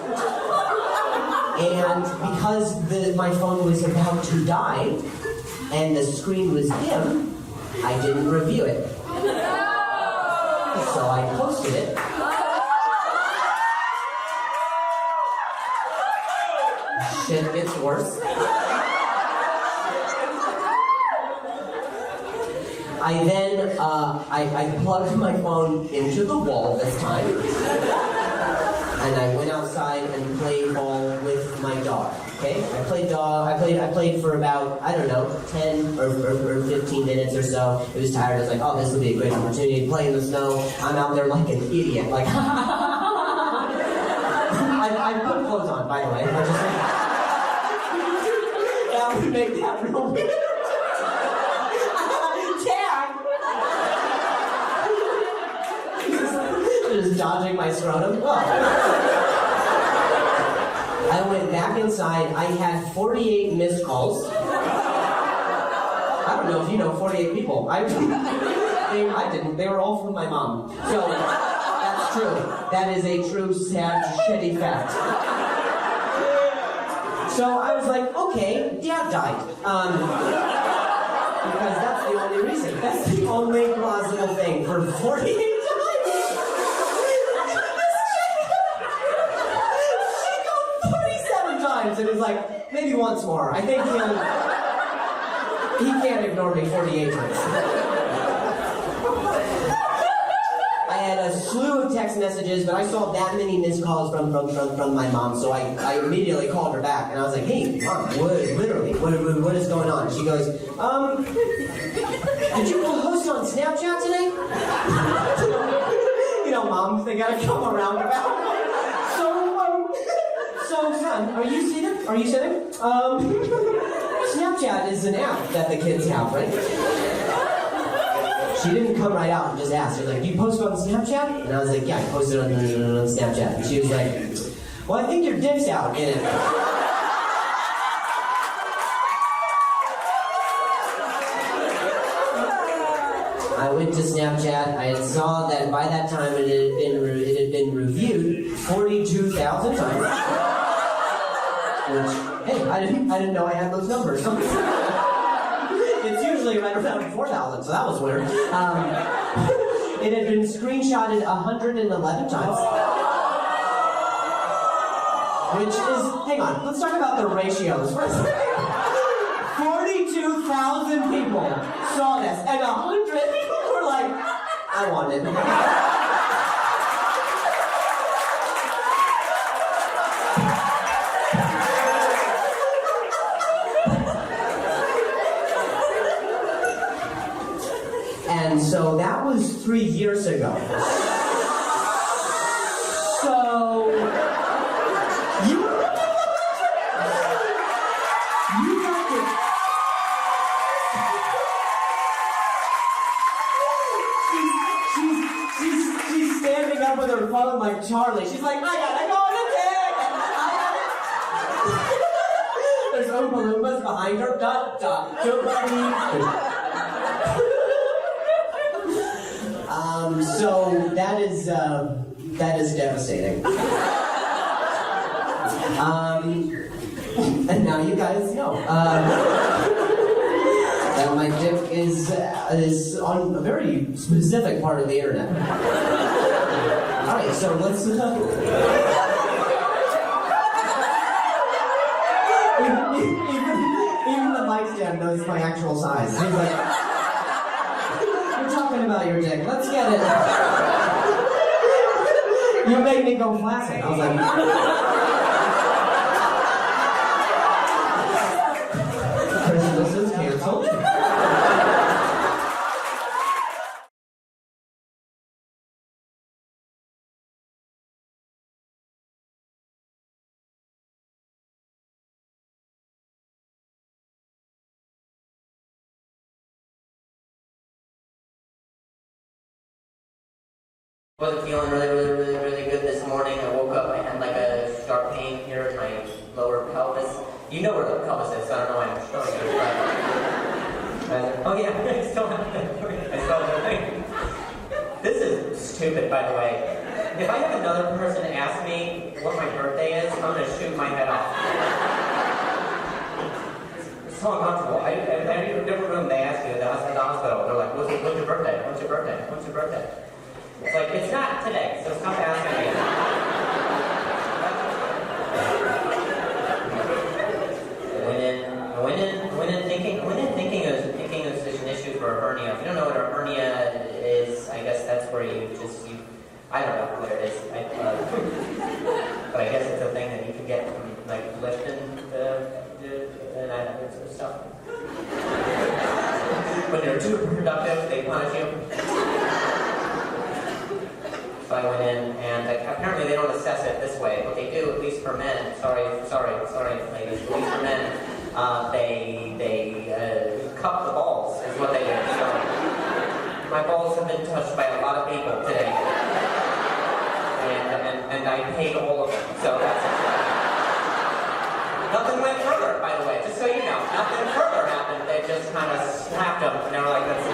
And because my phone was about to die, and the screen was dim, I didn't review it. So I posted it. Shit gets worse. I I then, I plugged my phone into the wall this time. And I went outside and played ball with my dog. Okay? I played for about, I don't know, 10 or 15 minutes or so. It was tired. I was like, oh, this would be a great opportunity to play in the snow. I'm out there like an idiot. Like, I put clothes on, by the way. I just that would make that real weird. Just dodging my scrotum. Oh. I went back inside. I had 48 missed calls. I don't know if you know 48 people. I didn't. They were all from my mom. So that's true. That is a true, sad, shitty fact. So I was like, okay, Dad died. Because that's the only reason. That's the only plausible thing for 48 times. And he's like, maybe once more. I think he can't ignore me 48 times. I had a slew of text messages, but I saw that many missed calls from my mom, so I immediately called her back, and I was like, hey, Mom, what is going on? And she goes, did you post on Snapchat today? You know, moms, they gotta come around about. So, son, are you sitting? Snapchat is an app that the kids have, right? She didn't come right out and just ask. She was like, do you post on Snapchat? And I was like, yeah, I posted on Snapchat. And she was like, well, I think your dick's out in it. I went to Snapchat. I saw that by that time it had been reviewed 42,000 times. Which, hey, I didn't know I had those numbers. It's usually right around 4,000, so that was weird. It had been screenshotted 111 times. Which is, hang on, let's talk about the ratios for a second. 42,000 people saw this, and 100 were like, I want it. And so that was 3 years ago. So you got to. She's standing up with her phone like Charlie. She's like, I gotta go to bed. There's Oompa Loompas behind her. So that is devastating. And now you guys know that my dick is on a very specific part of the internet. All right, so let's. Even the mic stand knows my actual size. He's like, talking about your dick. Let's get it. You made me go flaccid. I was like, Christmas is canceled. Wasn't feeling really good this morning. I woke up, I had like a sharp pain here in my lower pelvis. You know where the pelvis is, so I don't know why I'm showing it. Oh yeah, I still have it. This is stupid, by the way. If I have another person ask me what my birthday is, I'm gonna shoot my head off. It's so uncomfortable. I in a different room, they ask you at the hospital. They're like, what's your birthday? What's your birthday? What's your birthday? It's like, it's not today, so stop asking me. I went in thinking it was an issue for for a hernia. If you don't know what a hernia is, I guess that's where I don't know what it is. But I guess it's a thing that you can get from like lifting and I don't know, stuff. When you're too productive, they punish you. So I went in, and apparently they don't assess it this way. What they do, at least for men, sorry, ladies, at least for men, they cup the balls, is what they do. So my balls have been touched by a lot of people today. And I paid all of them, so that's it. Nothing went further, by the way, just so you know. Nothing further happened. They just kind of slapped them, and they were like, that's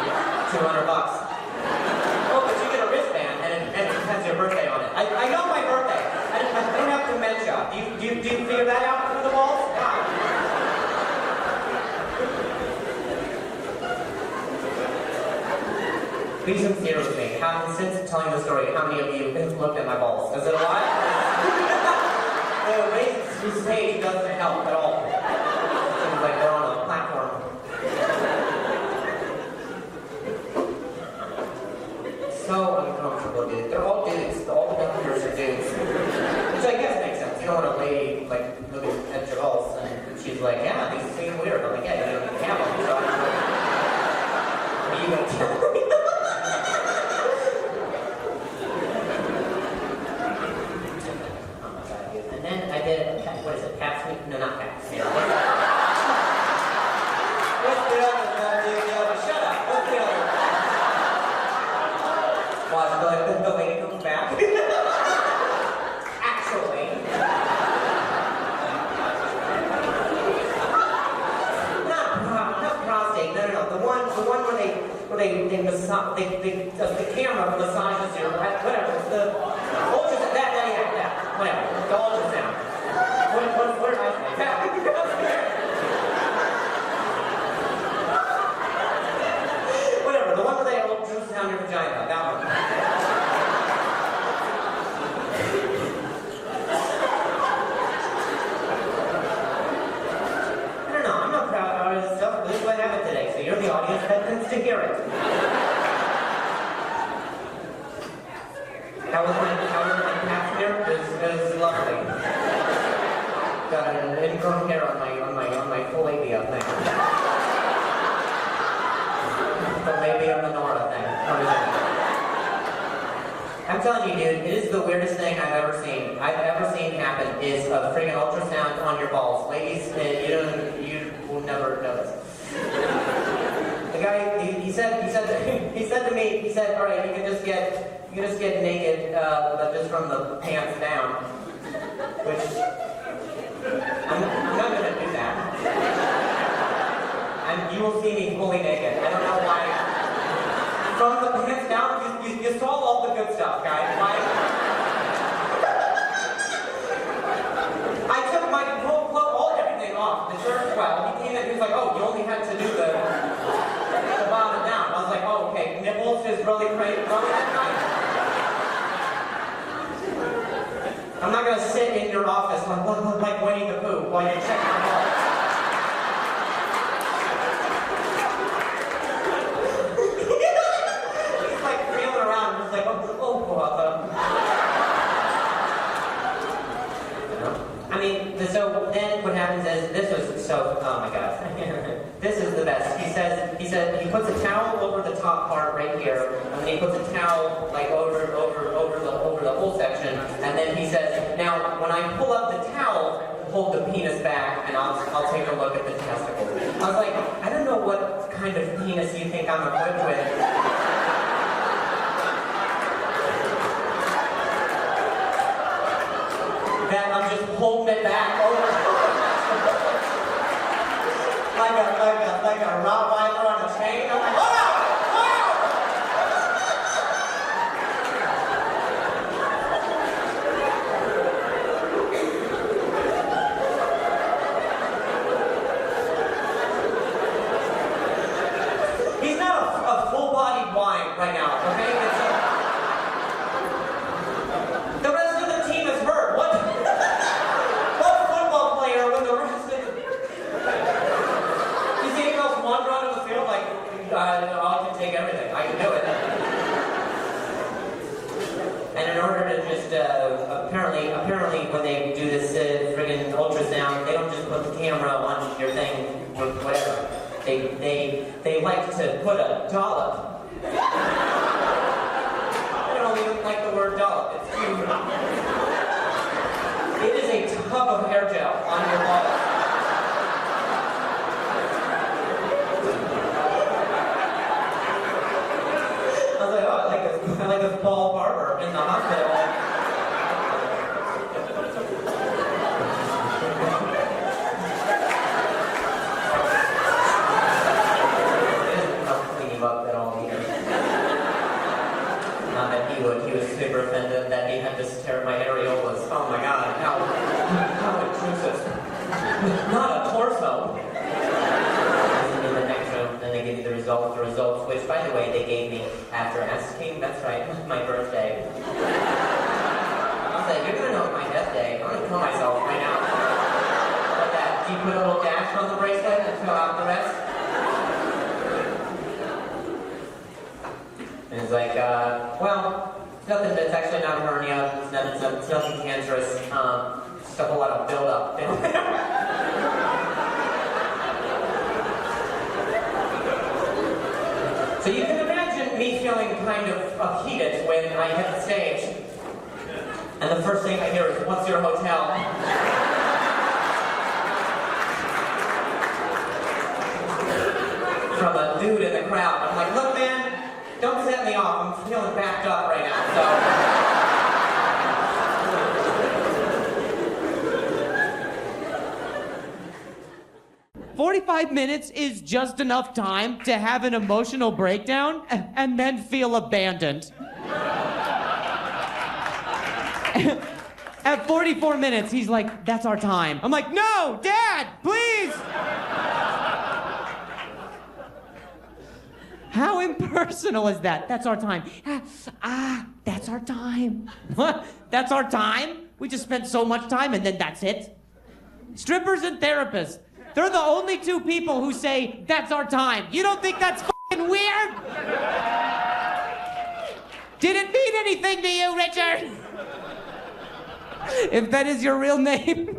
$200. Oh, but you get a wristband, and it has your birthday on it. I know my birthday. I don't have dementia. Do you figure that out through the walls? God. Be sincere with me. Since telling the story, how many of you have looked at my balls? Is it a lot? The race to stage doesn't help at all. Seems like they're on a platform. So uncomfortable, dude. They're all dudes. All the doctors are dudes. Which I guess makes sense. You don't want a lady, like, looking at your balls, and she's like, yeah, these seem weird. I'm like, yeah, you don't even have them, so I don't know. What are you going to tell me? What is it? Pap smear? No, not pap smear. What's the other? Shut up. What's the other? Watch the lady comes back. Actually. Not prostate. No. The one where they massage, the camera massages your, whatever. The ultrasound. That. Whatever. The ultrasound. What did I say? Whatever, the one where they ultrasound your vagina, that one. I don't know, I'm not proud of this stuff, but this is what happened today, so you're the audience that tends to hear it. How was my pap smear? It was lovely. Got an ingrown hair on my full labia thing. The labia minora thing. I'm telling you, dude, it is the weirdest thing I've ever seen happen is a friggin' ultrasound on your balls. Ladies, you will never notice. The guy, he said to me, all right, you can just get naked, but just from the pants down, which. I'm not going to do that. And you will see me fully naked. I don't know why. From the pants down, you saw all the good stuff, guys. I took my everything off. The shirt, well, he came in, he was like, oh, you only had to do the bottom down. I was like, oh, okay. Nipples is really great. I'm not going to sit in your office like Winnie the Pooh while you're checking your balls. He's like feeling around, just like, I mean, so then what happens is, this was so, oh my god. This is the best. He said he puts a towel over the top part right here, and then he puts a towel like over the whole section, and then he says, now when I pull up the towel, hold the penis back, and I'll take a look at the testicles. I was like, I don't know what kind of penis you think I'm equipped with. That I'm just holding it back over. like a Rottweiler on a chain. I'm like, oh! He's not a full-bodied wine right now, okay? The rest of the team is hurt. What football player when the rest of the... You see anyone else wander onto the field like, to just apparently when they do this friggin' ultrasound, they don't just put the camera on your thing or whatever. They like to put a dollop. I don't even like the word dollop. It's too. It is a tub of hair gel on your balls. I was like, oh, I like this ball barber in the hospital. He was super offended that he had to stare at my areolas. Oh my god, how intrusive. Not a torso. In the next room, then they give you the results, which by the way, they gave me after asking, that's right, my birthday. I was like, you're gonna know my death day. I'm gonna kill myself right now. Like that, do you put a little dash on the bracelet and fill out the rest? And it's like, well, nothing, it's actually not a hernia, it's nothing cancerous, just a whole lot of buildup. So you can imagine me feeling kind of heated when I hit the stage. And the first thing I hear is, what's your hotel? From a dude in the crowd. I'm like, look man, don't set me off. I'm feeling backed up right now, so. 45 minutes is just enough time to have an emotional breakdown and then feel abandoned. At 44 minutes, he's like, that's our time. I'm like, no, Dad, please. How impersonal is that? That's our time. That's our time. What? That's our time? We just spent so much time and then that's it? Strippers and therapists, they're the only two people who say, that's our time. You don't think that's fucking weird? Did it mean anything to you, Richard? If that is your real name.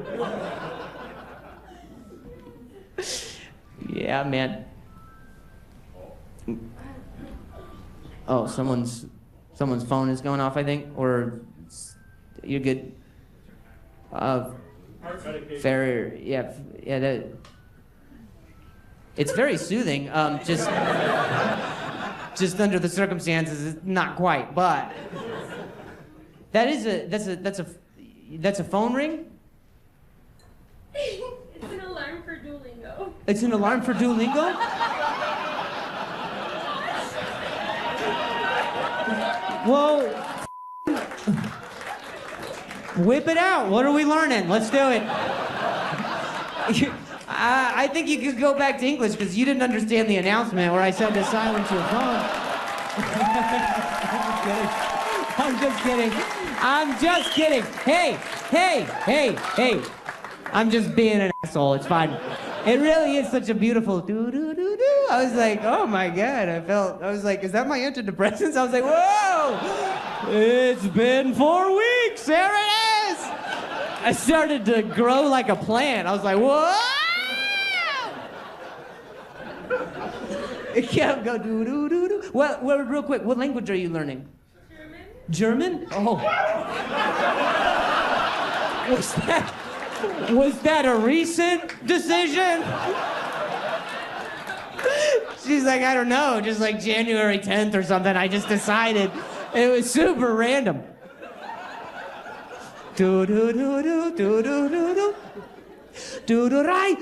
Yeah, man. Oh, someone's phone is going off, I think, or you're good. Fair, yeah, that. It's very soothing. Just under the circumstances, it's not quite, but that's a phone ring. It's an alarm for Duolingo. It's an alarm for Duolingo? Well, whip it out. What are we learning? Let's do it. I think you could go back to English because you didn't understand the announcement where I said to silence your phone. I'm just kidding. Hey. I'm just being an asshole. It's fine. It really is such a beautiful do-do-do-do. I was like, oh my God. I was like, is that my antidepressants? I was like, whoa! It's been 4 weeks. There it is. I started to grow like a plant. I was like, whoa! It kept go do-do-do-do. Well, real quick, what language are you learning? German? Oh. Was that a recent decision? She's like, I don't know, just like January 10th or something. I just decided. It was super random. Do do do do do do do do. Do do right.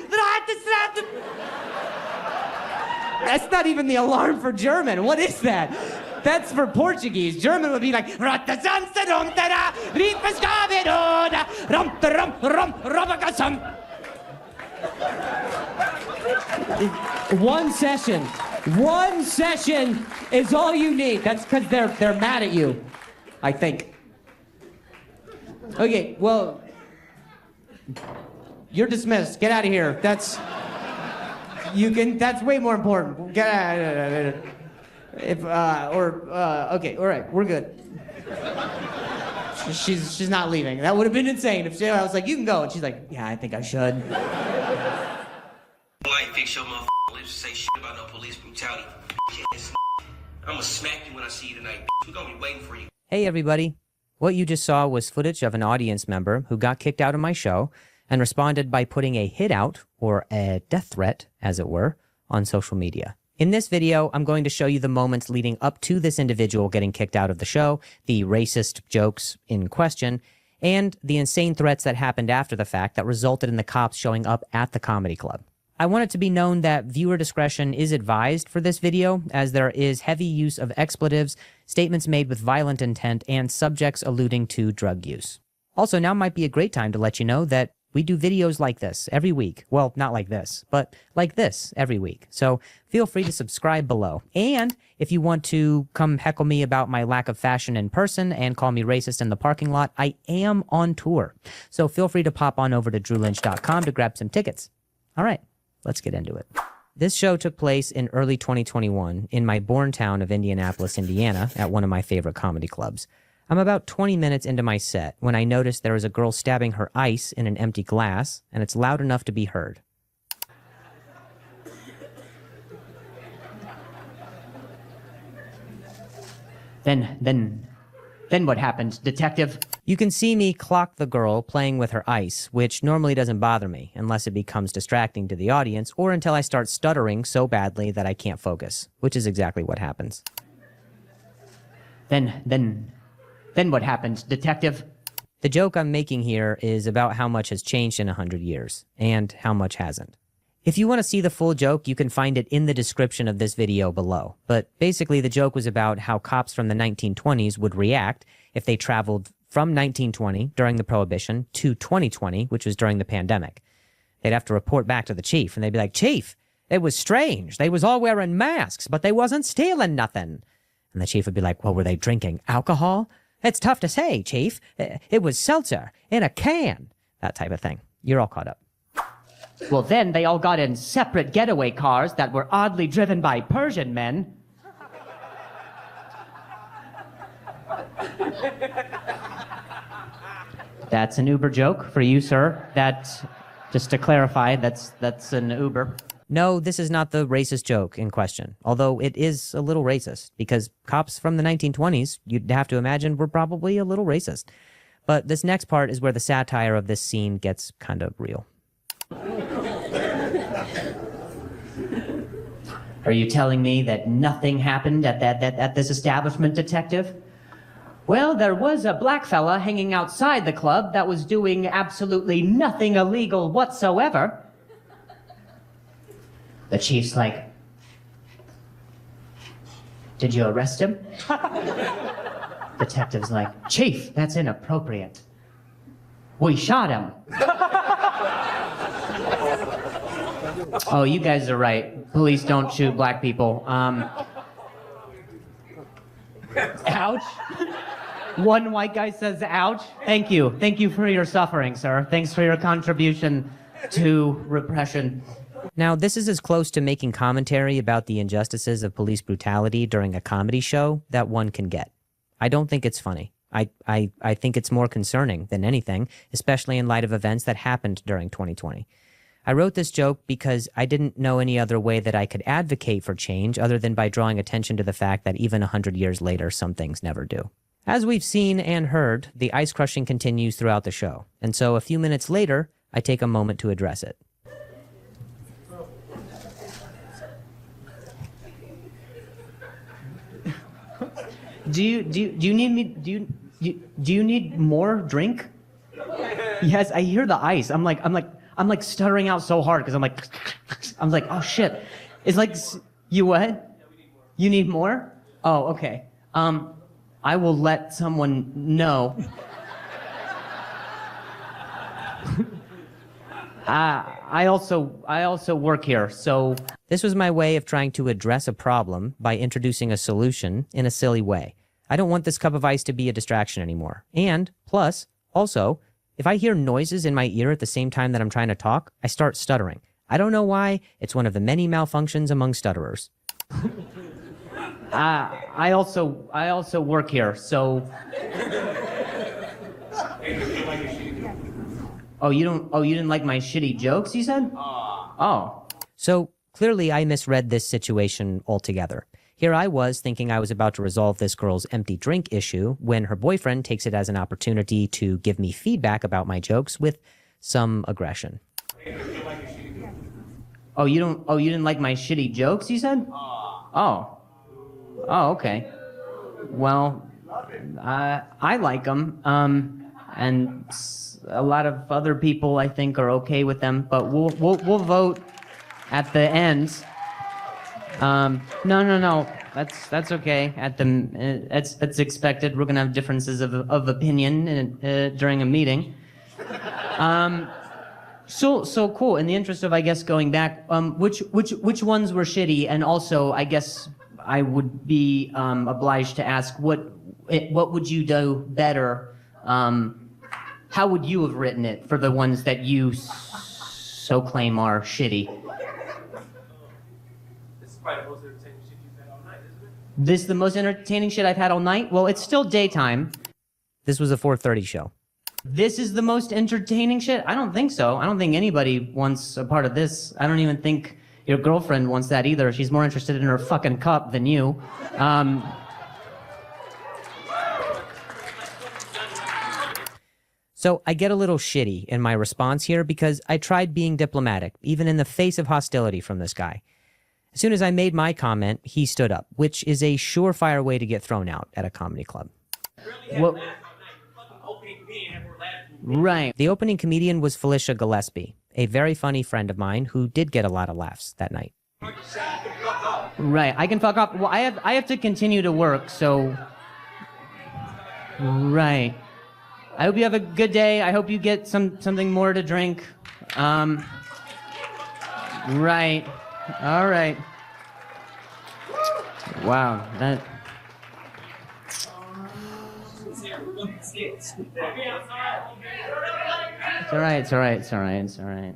That's not even the alarm for German. What is that? That's for Portuguese. German would be like 1 session is all you need. That's because they're mad at you, I think. Okay, well, you're dismissed. Get out of here. That's way more important. Get out. Okay, all right, we're good. she's not leaving. That would have been insane if I was like, you can go. And she's like, yeah, I think I should. Like, fix your motherfucking lips, say shit about no police brutality. I'ma smack you when I see you tonight. We're gonna be waiting for you. Hey, everybody. What you just saw was footage of an audience member who got kicked out of my show and responded by putting a hit out, or a death threat, as it were, on social media. In this video, I'm going to show you the moments leading up to this individual getting kicked out of the show, the racist jokes in question, and the insane threats that happened after the fact that resulted in the cops showing up at the comedy club. I want it to be known that viewer discretion is advised for this video, as there is heavy use of expletives, statements made with violent intent, and subjects alluding to drug use. Also, now might be a great time to let you know that we do videos like this every week. Well, not like this, but like this every week. So feel free to subscribe below. And if you want to come heckle me about my lack of fashion in person and call me racist in the parking lot, I am on tour. So feel free to pop on over to drewlynch.com to grab some tickets. All right, let's get into it. This show took place in early 2021 in my born town of Indianapolis, Indiana, at one of my favorite comedy clubs. I'm about 20 minutes into my set when I noticed there was a girl stabbing her ice in an empty glass, and it's loud enough to be heard. Then what happened, detective? You can see me clock the girl playing with her ice, which normally doesn't bother me unless it becomes distracting to the audience or until I start stuttering so badly that I can't focus, which is exactly what happens. Then what happened, detective? The joke I'm making here is about how much has changed in 100 years, and how much hasn't. If you want to see the full joke, you can find it in the description of this video below. But basically, the joke was about how cops from the 1920s would react if they traveled from 1920, during the Prohibition, to 2020, which was during the pandemic. They'd have to report back to the chief, and they'd be like, "Chief, it was strange. They was all wearing masks, but they wasn't stealing nothing." And the chief would be like, "Well, were they drinking alcohol?" "It's tough to say, Chief. It was seltzer in a can." That type of thing. You're all caught up. Well, then they all got in separate getaway cars that were oddly driven by Persian men. That's an Uber joke for you, sir. Just to clarify, that's an Uber. No, this is not the racist joke in question, although it is a little racist, because cops from the 1920s, you'd have to imagine, were probably a little racist. But this next part is where the satire of this scene gets kind of real. Are you telling me that nothing happened at this establishment, detective? Well, there was a black fella hanging outside the club that was doing absolutely nothing illegal whatsoever. The chief's like, "Did you arrest him?" Detective's like, "Chief, that's inappropriate. We shot him." Oh, you guys are right. Police don't shoot black people. Ouch. One white guy says ouch. Thank you. Thank you for your suffering, sir. Thanks for your contribution to repression. Now, this is as close to making commentary about the injustices of police brutality during a comedy show that one can get. I don't think it's funny. I think it's more concerning than anything, especially in light of events that happened during 2020. I wrote this joke because I didn't know any other way that I could advocate for change other than by drawing attention to the fact that even 100 years later, some things never do. As we've seen and heard, the ice crushing continues throughout the show, and so a few minutes later, I take a moment to address it. Do you need more drink? Yes, I hear the ice. I'm like stuttering out so hard because I'm like, oh shit. It's like, you what? You need more? Oh, okay. I will let someone know. I also work here, so. This was my way of trying to address a problem by introducing a solution in a silly way. I don't want this cup of ice to be a distraction anymore. And, plus, also, if I hear noises in my ear at the same time that I'm trying to talk, I start stuttering. I don't know why, it's one of the many malfunctions among stutterers. I also work here, so. Oh, you didn't like my shitty jokes, you said? Oh. So clearly I misread this situation altogether. Here I was thinking I was about to resolve this girl's empty drink issue when her boyfriend takes it as an opportunity to give me feedback about my jokes with some aggression. Oh, you didn't like my shitty jokes, you said? Oh. Oh, okay. Well, I like them. And a lot of other people I think are okay with them, but we'll vote at the end. No. That's okay. It's expected. We're gonna have differences of opinion during a meeting. So cool. In the interest of, I guess, going back, which ones were shitty, and also, I guess, I would be obliged to ask what would you do better? How would you have written it for the ones that you so claim are shitty? This is the most entertaining shit I've had all night? Well, it's still daytime. This was a 4:30 show. This is the most entertaining shit? I don't think so. I don't think anybody wants a part of this. I don't even think your girlfriend wants that either. She's more interested in her fucking cup than you. So I get a little shitty in my response here because I tried being diplomatic, even in the face of hostility from this guy. As soon as I made my comment, he stood up, which is a surefire way to get thrown out at a comedy club. What? Right. The opening comedian was Felicia Gillespie, a very funny friend of mine who did get a lot of laughs that night. Right. I can fuck off. Well, I have to continue to work, so... Right. I hope you have a good day. I hope you get something more to drink. Right. All right. Wow. That... It's all right. It's all right. It's all right. It's all right.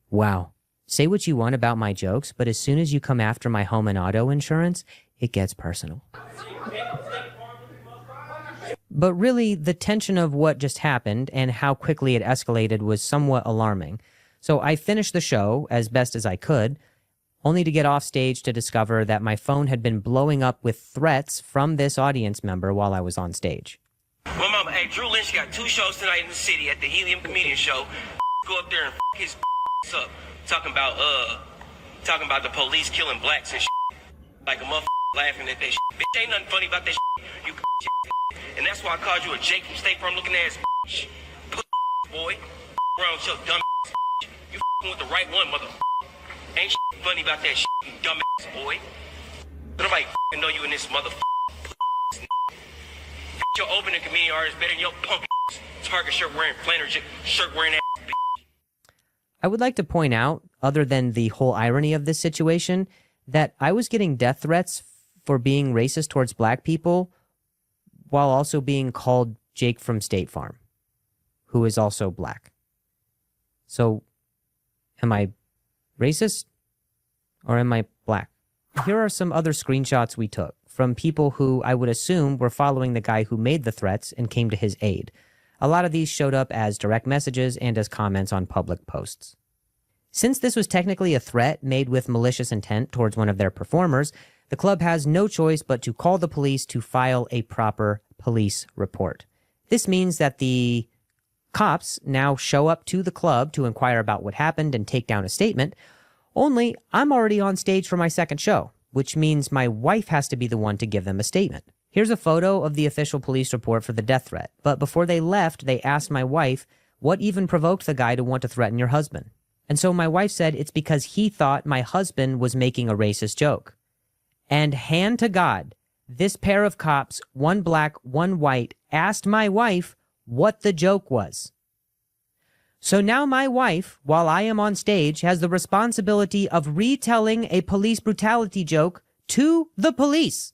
Wow. Say what you want about my jokes, but as soon as you come after my home and auto insurance, it gets personal. But really, the tension of what just happened and how quickly it escalated was somewhat alarming. So I finished the show as best as I could, only to get off stage to discover that my phone had been blowing up with threats from this audience member while I was on stage. Well, mama, hey, Drew Lynch got 2 shows tonight in the city at the Helium Comedian Show. Go up there and his up, talking about the police killing blacks and like a motherfucker laughing at that shit. Bitch, ain't nothing funny about that shit. You and that's why I called you a Jake from State Farm looking ass boy. Around with your dumb you with the right one, mother. Ain't shit funny about that shit, you dumb ass boy. Nobody know you in this motherfucker. Your opening comedian artist better than your punk Target shirt wearing, planner shirt wearing ass. I would like to point out, other than the whole irony of this situation, that I was getting death threats for being racist towards black people while also being called Jake from State Farm, who is also black. So, am I racist or am I black? Here are some other screenshots we took from people who I would assume were following the guy who made the threats and came to his aid. A lot of these showed up as direct messages and as comments on public posts. Since this was technically a threat made with malicious intent towards one of their performers, the club has no choice but to call the police to file a proper police report. This means that the cops now show up to the club to inquire about what happened and take down a statement, only I'm already on stage for my second show, which means my wife has to be the one to give them a statement. Here's a photo of the official police report for the death threat, but before they left, they asked my wife what even provoked the guy to want to threaten your husband. And so my wife said it's because he thought my husband was making a racist joke. And hand to God, this pair of cops, one black, one white, asked my wife what the joke was. So now my wife, while I am on stage, has the responsibility of retelling a police brutality joke to the police.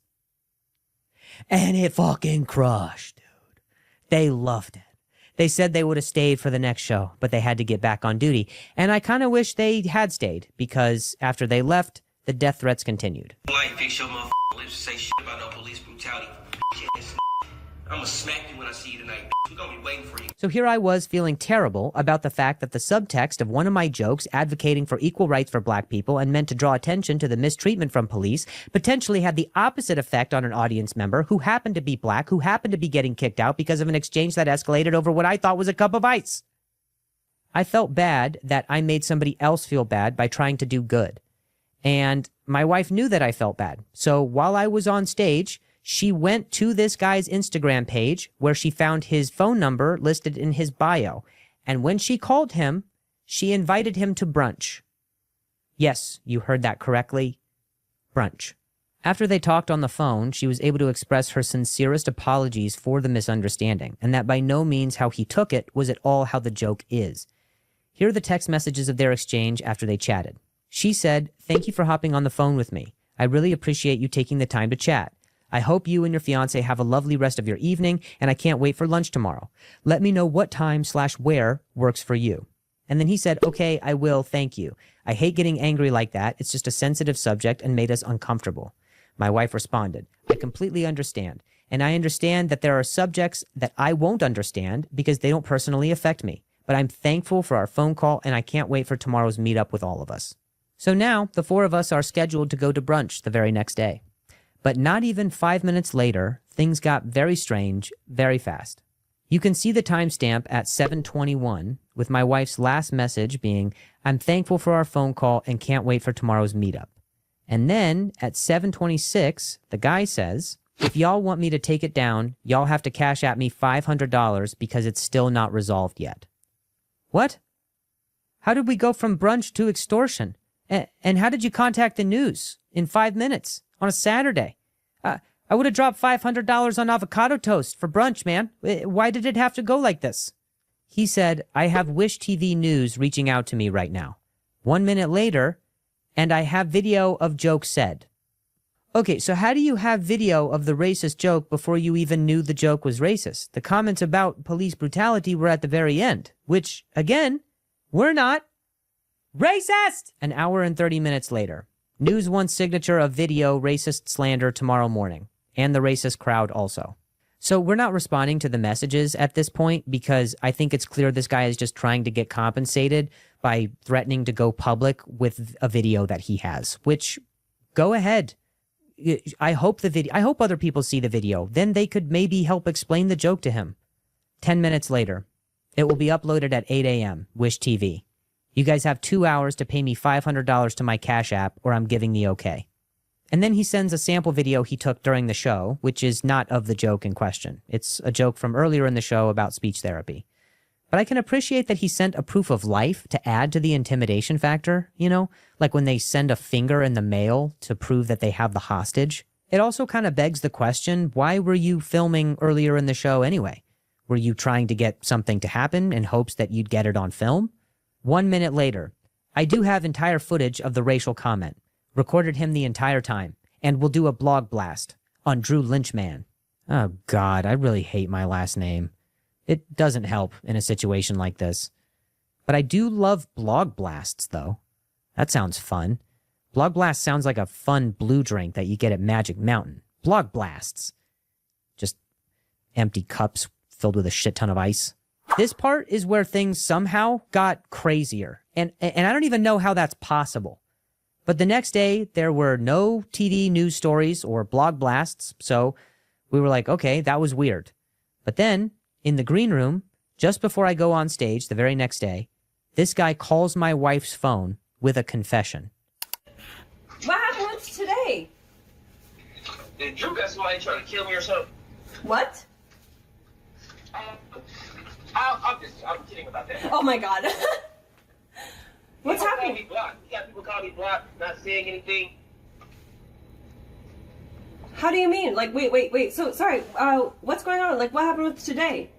And it fucking crushed, dude. They loved it. They said they would have stayed for the next show, but they had to get back on duty. And I kind of wish they had stayed, because after they left, the death threats continued. Like, fix your motherfucking to say shit about no police brutality. I'm gonna smack you when I see you tonight. We're gonna be waiting for you. So here I was feeling terrible about the fact that the subtext of one of my jokes advocating for equal rights for black people and meant to draw attention to the mistreatment from police potentially had the opposite effect on an audience member who happened to be black, who happened to be getting kicked out because of an exchange that escalated over what I thought was a cup of ice. I felt bad that I made somebody else feel bad by trying to do good. And my wife knew that I felt bad. So while I was on stage, she went to this guy's Instagram page where she found his phone number listed in his bio. And when she called him, she invited him to brunch. Yes, you heard that correctly. Brunch. After they talked on the phone, she was able to express her sincerest apologies for the misunderstanding, and that by no means how he took it was at all how the joke is. Here are the text messages of their exchange after they chatted. She said, "Thank you for hopping on the phone with me. I really appreciate you taking the time to chat. I hope you and your fiance have a lovely rest of your evening, and I can't wait for lunch tomorrow. Let me know what time/where works for you." And then he said, "Okay, I will, thank you. I hate getting angry like that. It's just a sensitive subject and made us uncomfortable." My wife responded, "I completely understand. And I understand that there are subjects that I won't understand because they don't personally affect me. But I'm thankful for our phone call, and I can't wait for tomorrow's meetup with all of us." So now the four of us are scheduled to go to brunch the very next day. But not even 5 minutes later, things got very strange, very fast. You can see the timestamp at 7:21, with my wife's last message being, "I'm thankful for our phone call and can't wait for tomorrow's meetup." And then at 7:26, the guy says, "If y'all want me to take it down, y'all have to cash at me $500 because it's still not resolved yet." What? How did we go from brunch to extortion? And how did you contact the news in 5 minutes? On a Saturday. I would have dropped $500 on avocado toast for brunch, man. Why did it have to go like this? He said, "I have Wish TV News reaching out to me right now." 1 minute later, "And I have video of joke said." Okay, so how do you have video of the racist joke before you even knew the joke was racist? The comments about police brutality were at the very end, which, again, were not racist! An hour and 30 minutes later. News One signature of video racist slander tomorrow morning. And the racist crowd also. So we're not responding to the messages at this point because I think it's clear this guy is just trying to get compensated by threatening to go public with a video that he has, which, go ahead. I hope other people see the video. Then they could maybe help explain the joke to him. 10 minutes later. It will be uploaded at 8 a.m. Wish TV. You guys have 2 hours to pay me $500 to my Cash App, or I'm giving the okay. And then he sends a sample video he took during the show, which is not of the joke in question. It's a joke from earlier in the show about speech therapy. But I can appreciate that he sent a proof of life to add to the intimidation factor, you know, like when they send a finger in the mail to prove that they have the hostage. It also kind of begs the question, why were you filming earlier in the show anyway? Were you trying to get something to happen in hopes that you'd get it on film? 1 minute later, I do have entire footage of the racial comment. Recorded him the entire time. And we'll do a blog blast on Drew Lynch Man. Oh God, I really hate my last name. It doesn't help in a situation like this. But I do love blog blasts, though. That sounds fun. Blog blast sounds like a fun blue drink that you get at Magic Mountain. Blog blasts. Just empty cups filled with a shit ton of ice. This part is where things somehow got crazier. And I don't even know how that's possible. But the next day, there were no TV news stories or blog blasts, so we were like, okay, that was weird. But then, in the green room, just before I go on stage the very next day, this guy calls my wife's phone with a confession. What happened with today? Did Drew got somebody trying to kill me or something? What? I'm kidding about that. Oh my God. What's happening? You got people call me blocked, not saying anything. How do you mean? Like, wait. So, sorry, what's going on? Like, what happened with today?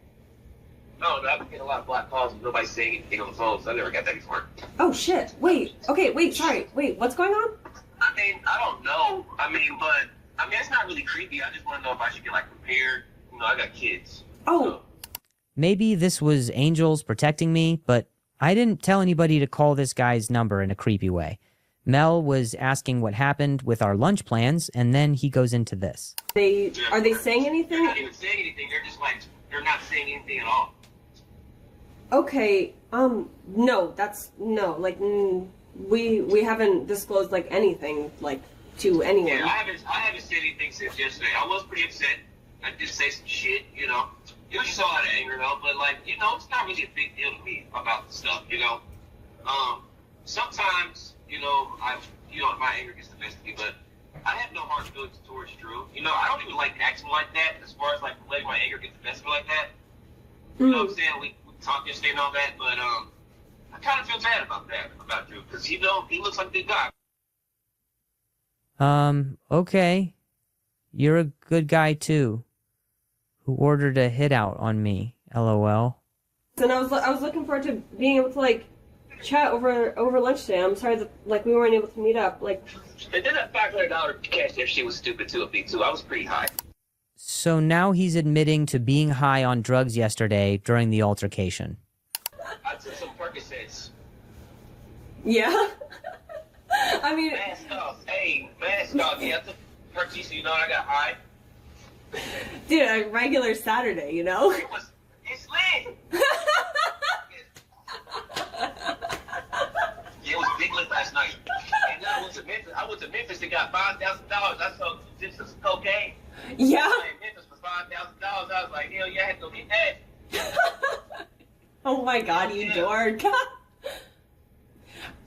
No, I've been getting a lot of blocked calls and nobody's saying anything on the phone, so I never got that before. Oh, shit. Wait, sorry. Wait, what's going on? I mean, I don't know. It's not really creepy. I just want to know if I should get, prepared. You know, I got kids. Oh. So. Maybe this was angels protecting me, but I didn't tell anybody to call this guy's number in a creepy way. Mel was asking what happened with our lunch plans, and then he goes into this. Are they saying anything? They're not even saying anything. They're just like, they're not saying anything at all. Okay, no, like, we haven't disclosed, like, anything, like, to anyone. Yeah, I haven't said anything since yesterday. I was pretty upset. I did say some shit, you know. It was just a lot of anger, though, but, like, you know, it's not really a big deal to me about the stuff, you know. Sometimes, you know, my anger gets the best of me, but I have no hard feelings towards Drew. You know, I don't even like acting like that as far as, like, letting my anger get the best of me like that. You know what I'm saying? We talked yesterday and all that, but, I kind of feel bad about that, about Drew, because, you know, he looks like a good guy. Okay. You're a good guy, too. Who ordered a hit out on me, LOL. And I was looking forward to being able to, like, chat over lunch today. I'm sorry that, like, we weren't able to meet up, like... And then that $500 cashier shit was stupid, too, of me, too. I was pretty high. So now he's admitting to being high on drugs yesterday during the altercation. I took some Percocets. Yeah? I mean... Mask off. Hey, mask off. Yeah, I took Percocets, so you know I got high. Dude, a regular Saturday, you know? It's lit. Yeah, it was big lit last night. And then I went to Memphis and got $5,000. I sold just some cocaine. Yeah? In Memphis for $5,000. I was like, hell yeah, I had to go get that. Oh my god, you dork.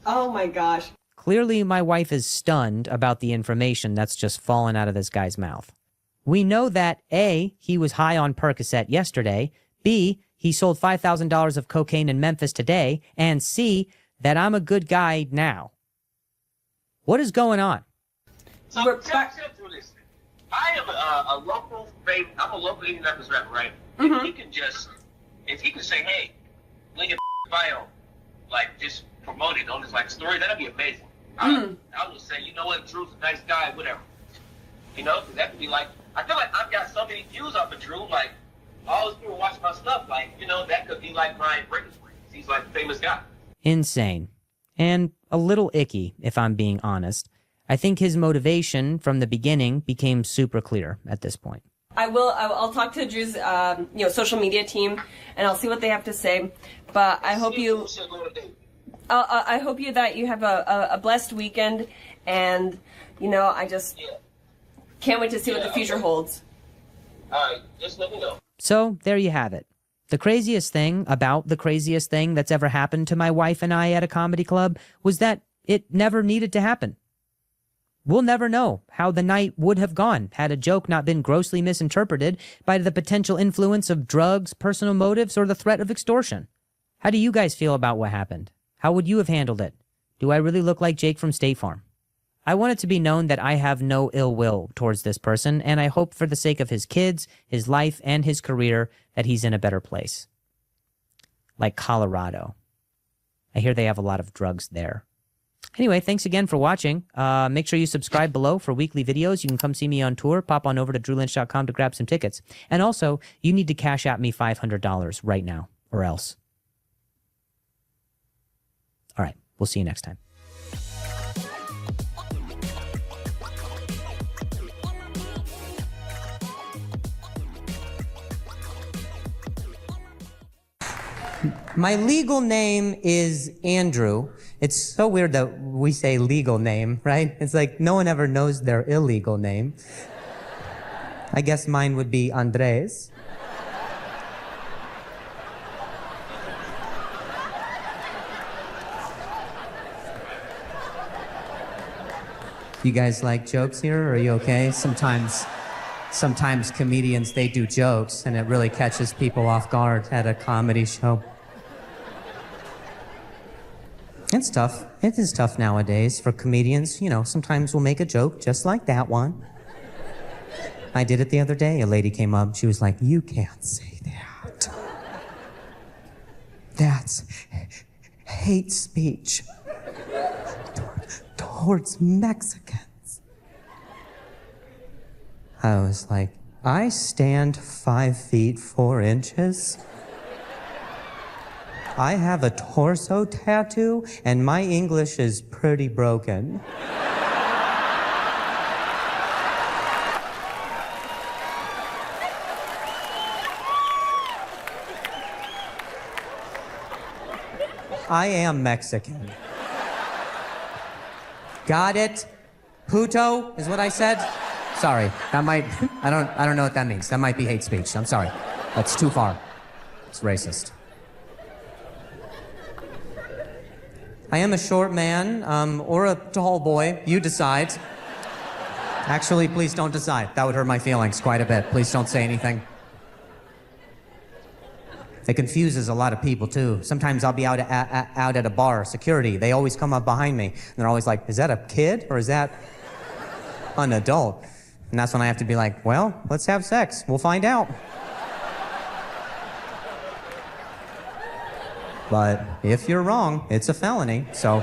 Oh my gosh. Clearly, my wife is stunned about the information that's just fallen out of this guy's mouth. We know that A, he was high on Percocet yesterday, B, he sold $5,000 of cocaine in Memphis today, and C, that I'm a good guy now. What is going on? So, tell you this. I am a local favorite. I'm a local Indianapolis rapper, right? Mm-hmm. If he can say, hey, link your bio, like, just promote it on his, like, story, that'd be amazing. I would say, you know what, Drew's a nice guy, whatever. You know, because that could be like, I feel like I've got so many views off of Drew, like, all those people watch my stuff, like, you know, that could be like my breaking point. He's like a famous guy. Insane. And a little icky, if I'm being honest. I think his motivation from the beginning became super clear at this point. I'll talk to Drew's, social media team, and I'll see what they have to say. But I hope that you have a blessed weekend, and, you know, I just can't wait to see what the future holds. All right, just let me know. So, there you have it. The craziest thing about the craziest thing that's ever happened to my wife and I at a comedy club was that it never needed to happen. We'll never know how the night would have gone had a joke not been grossly misinterpreted by the potential influence of drugs, personal motives, or the threat of extortion. How do you guys feel about what happened? How would you have handled it? Do I really look like Jake from State Farm? I want it to be known that I have no ill will towards this person, and I hope for the sake of his kids, his life, and his career that he's in a better place. Like Colorado. I hear they have a lot of drugs there. Anyway, thanks again for watching. Make sure you subscribe below for weekly videos. You can come see me on tour. Pop on over to drewlynch.com to grab some tickets. And also, you need to cash out me $500 right now, or else. All right, we'll see you next time. My legal name is Andrew. It's so weird that we say legal name, right? It's like no one ever knows their illegal name. I guess mine would be Andres. You guys like jokes here, or are you okay? Sometimes comedians, they do jokes, and it really catches people off guard at a comedy show. It's tough. It is tough nowadays for comedians. You know, sometimes we'll make a joke just like that one. I did it the other day. A lady came up. She was like, "You can't say that. That's hate speech towards Mexicans." I was like, I stand 5 feet 4 inches. I have a torso tattoo, and my English is pretty broken. I am Mexican. Got it? Puto is what I said? Sorry, that might, I don't know what that means. That might be hate speech. I'm sorry. That's too far. It's racist. I am a short man, or a tall boy. You decide. Actually, please don't decide. That would hurt my feelings quite a bit. Please don't say anything. It confuses a lot of people, too. Sometimes I'll be out at a bar, security. They always come up behind me, and they're always like, is that a kid, or is that an adult? And that's when I have to be like, well, let's have sex. We'll find out. But if you're wrong, it's a felony, so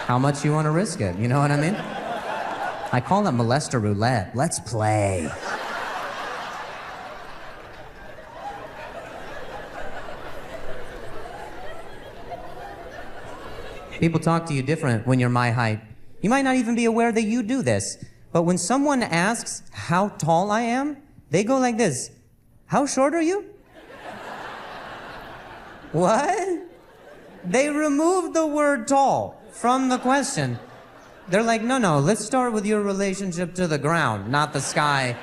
how much you want to risk it? You know what I mean? I call it molester roulette. Let's play. People talk to you different when you're my height. You might not even be aware that you do this, but when someone asks how tall I am, they go like this. How short are you? What? They removed the word tall from the question. They're like, no, let's start with your relationship to the ground, not the sky.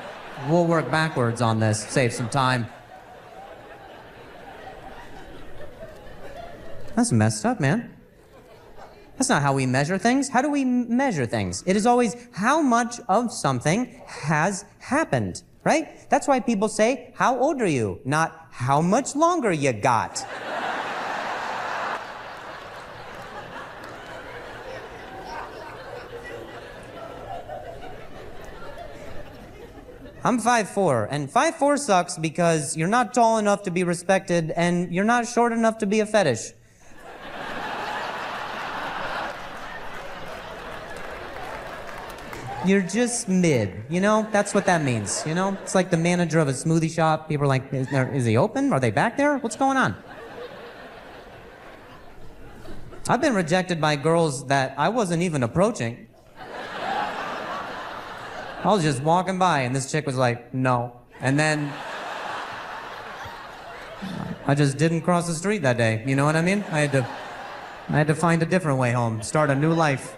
We'll work backwards on this, save some time. That's messed up, man. That's not how we measure things. How do we measure things? It is always how much of something has happened, right? That's why people say, how old are you? Not how much longer you got. I'm 5'4", and 5'4" sucks because you're not tall enough to be respected and you're not short enough to be a fetish. You're just mid, you know? That's what that means, you know? It's like the manager of a smoothie shop. People are like, is he open? Are they back there? What's going on? I've been rejected by girls that I wasn't even approaching. I was just walking by and this chick was like, no. And then I just didn't cross the street that day, you know what I mean? I had to find a different way home, start a new life.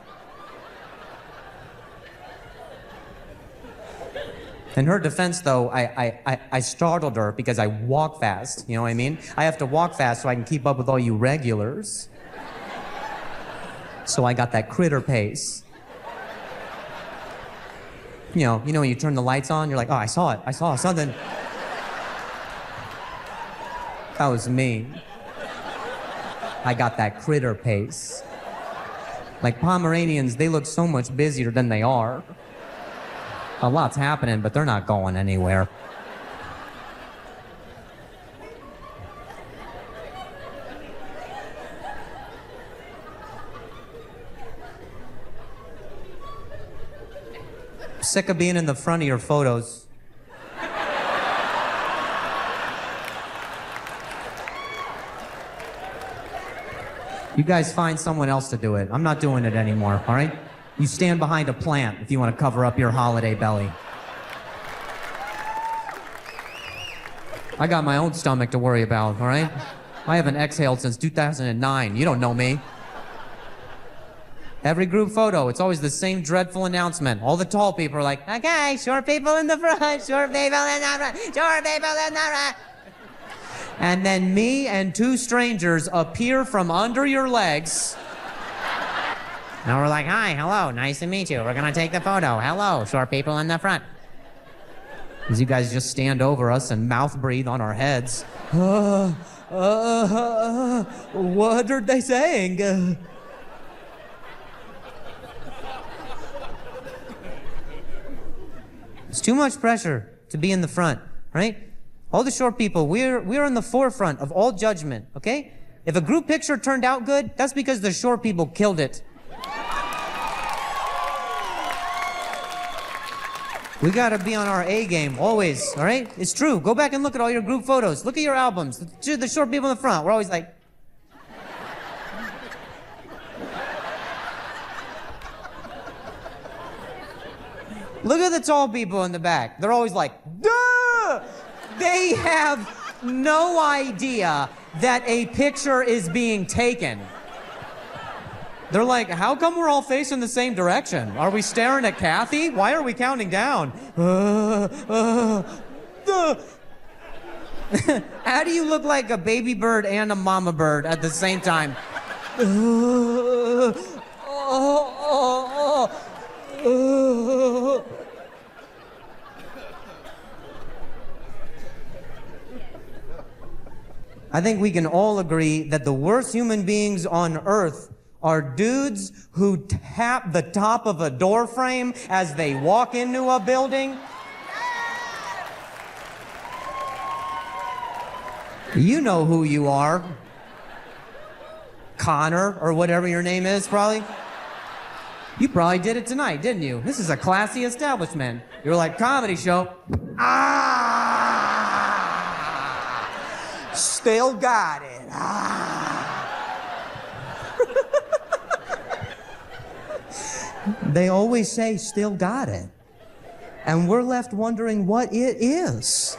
In her defense, though, I startled her because I walk fast, you know what I mean? I have to walk fast so I can keep up with all you regulars. So I got that critter pace. You know when you turn the lights on, you're like, oh, I saw something. That was me. I got that critter pace. Like Pomeranians, they look so much busier than they are. A lot's happening, but they're not going anywhere. Sick of being in the front of your photos. You guys find someone else to do it. I'm not doing it anymore, all right? You stand behind a plant if you want to cover up your holiday belly. I got my own stomach to worry about, all right? I haven't exhaled since 2009. You don't know me. Every group photo, it's always the same dreadful announcement. All the tall people are like, okay, short people in the front, short people in the front, short people in the front. And then me and two strangers appear from under your legs. And we're like, hi, hello, nice to meet you. We're gonna take the photo. Hello, short people in the front. As you guys just stand over us and mouth breathe on our heads. What are they saying? It's too much pressure to be in the front, right? All the short people, we're in the forefront of all judgment, okay? If a group picture turned out good, that's because the short people killed it. We gotta be on our A game, always, all right? It's true. Go back and look at all your group photos. Look at your albums. The short people in the front, we're always like... Look at the tall people in the back. They're always like, duh! They have no idea that a picture is being taken. They're like, how come we're all facing the same direction? Are we staring at Kathy? Why are we counting down? How do you look like a baby bird and a mama bird at the same time? I think we can all agree that the worst human beings on earth are dudes who tap the top of a door frame as they walk into a building. You know who you are. Connor, or whatever your name is, probably. You probably did it tonight, didn't you? This is a classy establishment. You're like, comedy show. Still got it. They always say, still got it. And we're left wondering what it is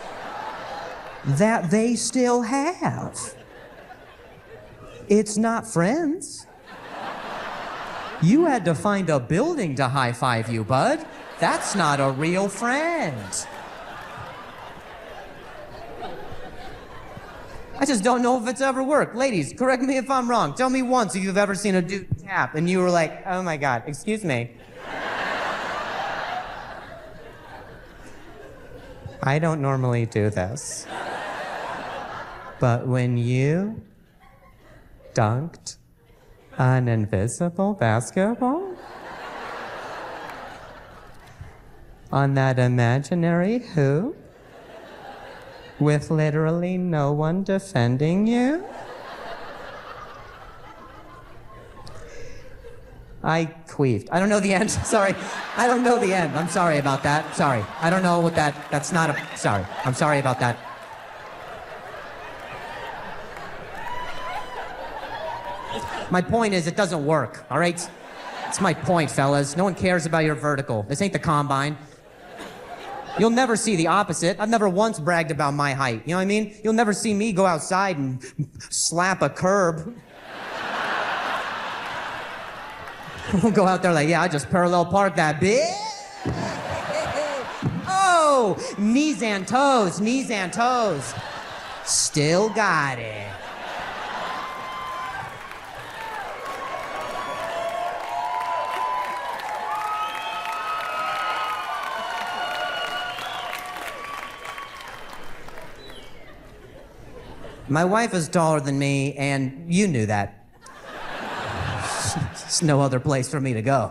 that they still have. It's not friends. You had to find a building to high-five you, bud. That's not a real friend. I just don't know if it's ever worked. Ladies, correct me if I'm wrong. Tell me once if you've ever seen a dude tap and you were like, oh my God, excuse me. I don't normally do this. But when you dunked an invisible basketball on that imaginary hoop with literally no one defending you, I queefed. I don't know the end. Sorry. I don't know the end. I'm sorry about that. Sorry. I don't know what that's not a... Sorry. I'm sorry about that. My point is, it doesn't work, all right? It's my point, fellas. No one cares about your vertical. This ain't the combine. You'll never see the opposite. I've never once bragged about my height. You know what I mean? You'll never see me go outside and slap a curb. We'll go out there like, yeah, I just parallel park that bitch. Oh, knees and toes, knees and toes. Still got it. My wife is taller than me, and you knew that. There's no other place for me to go.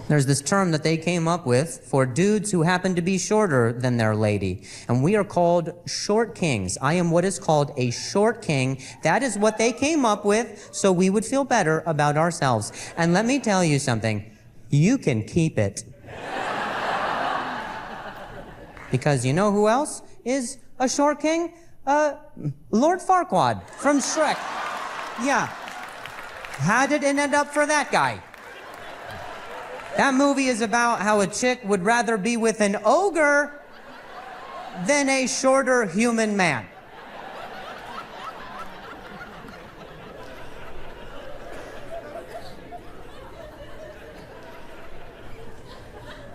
There's this term that they came up with for dudes who happen to be shorter than their lady, and we are called short kings. I am what is called a short king. That is what they came up with, so we would feel better about ourselves. And let me tell you something. You can keep it. Because you know who else is a short king? Lord Farquaad from Shrek. Yeah. How did it end up for that guy? That movie is about how a chick would rather be with an ogre than a shorter human man.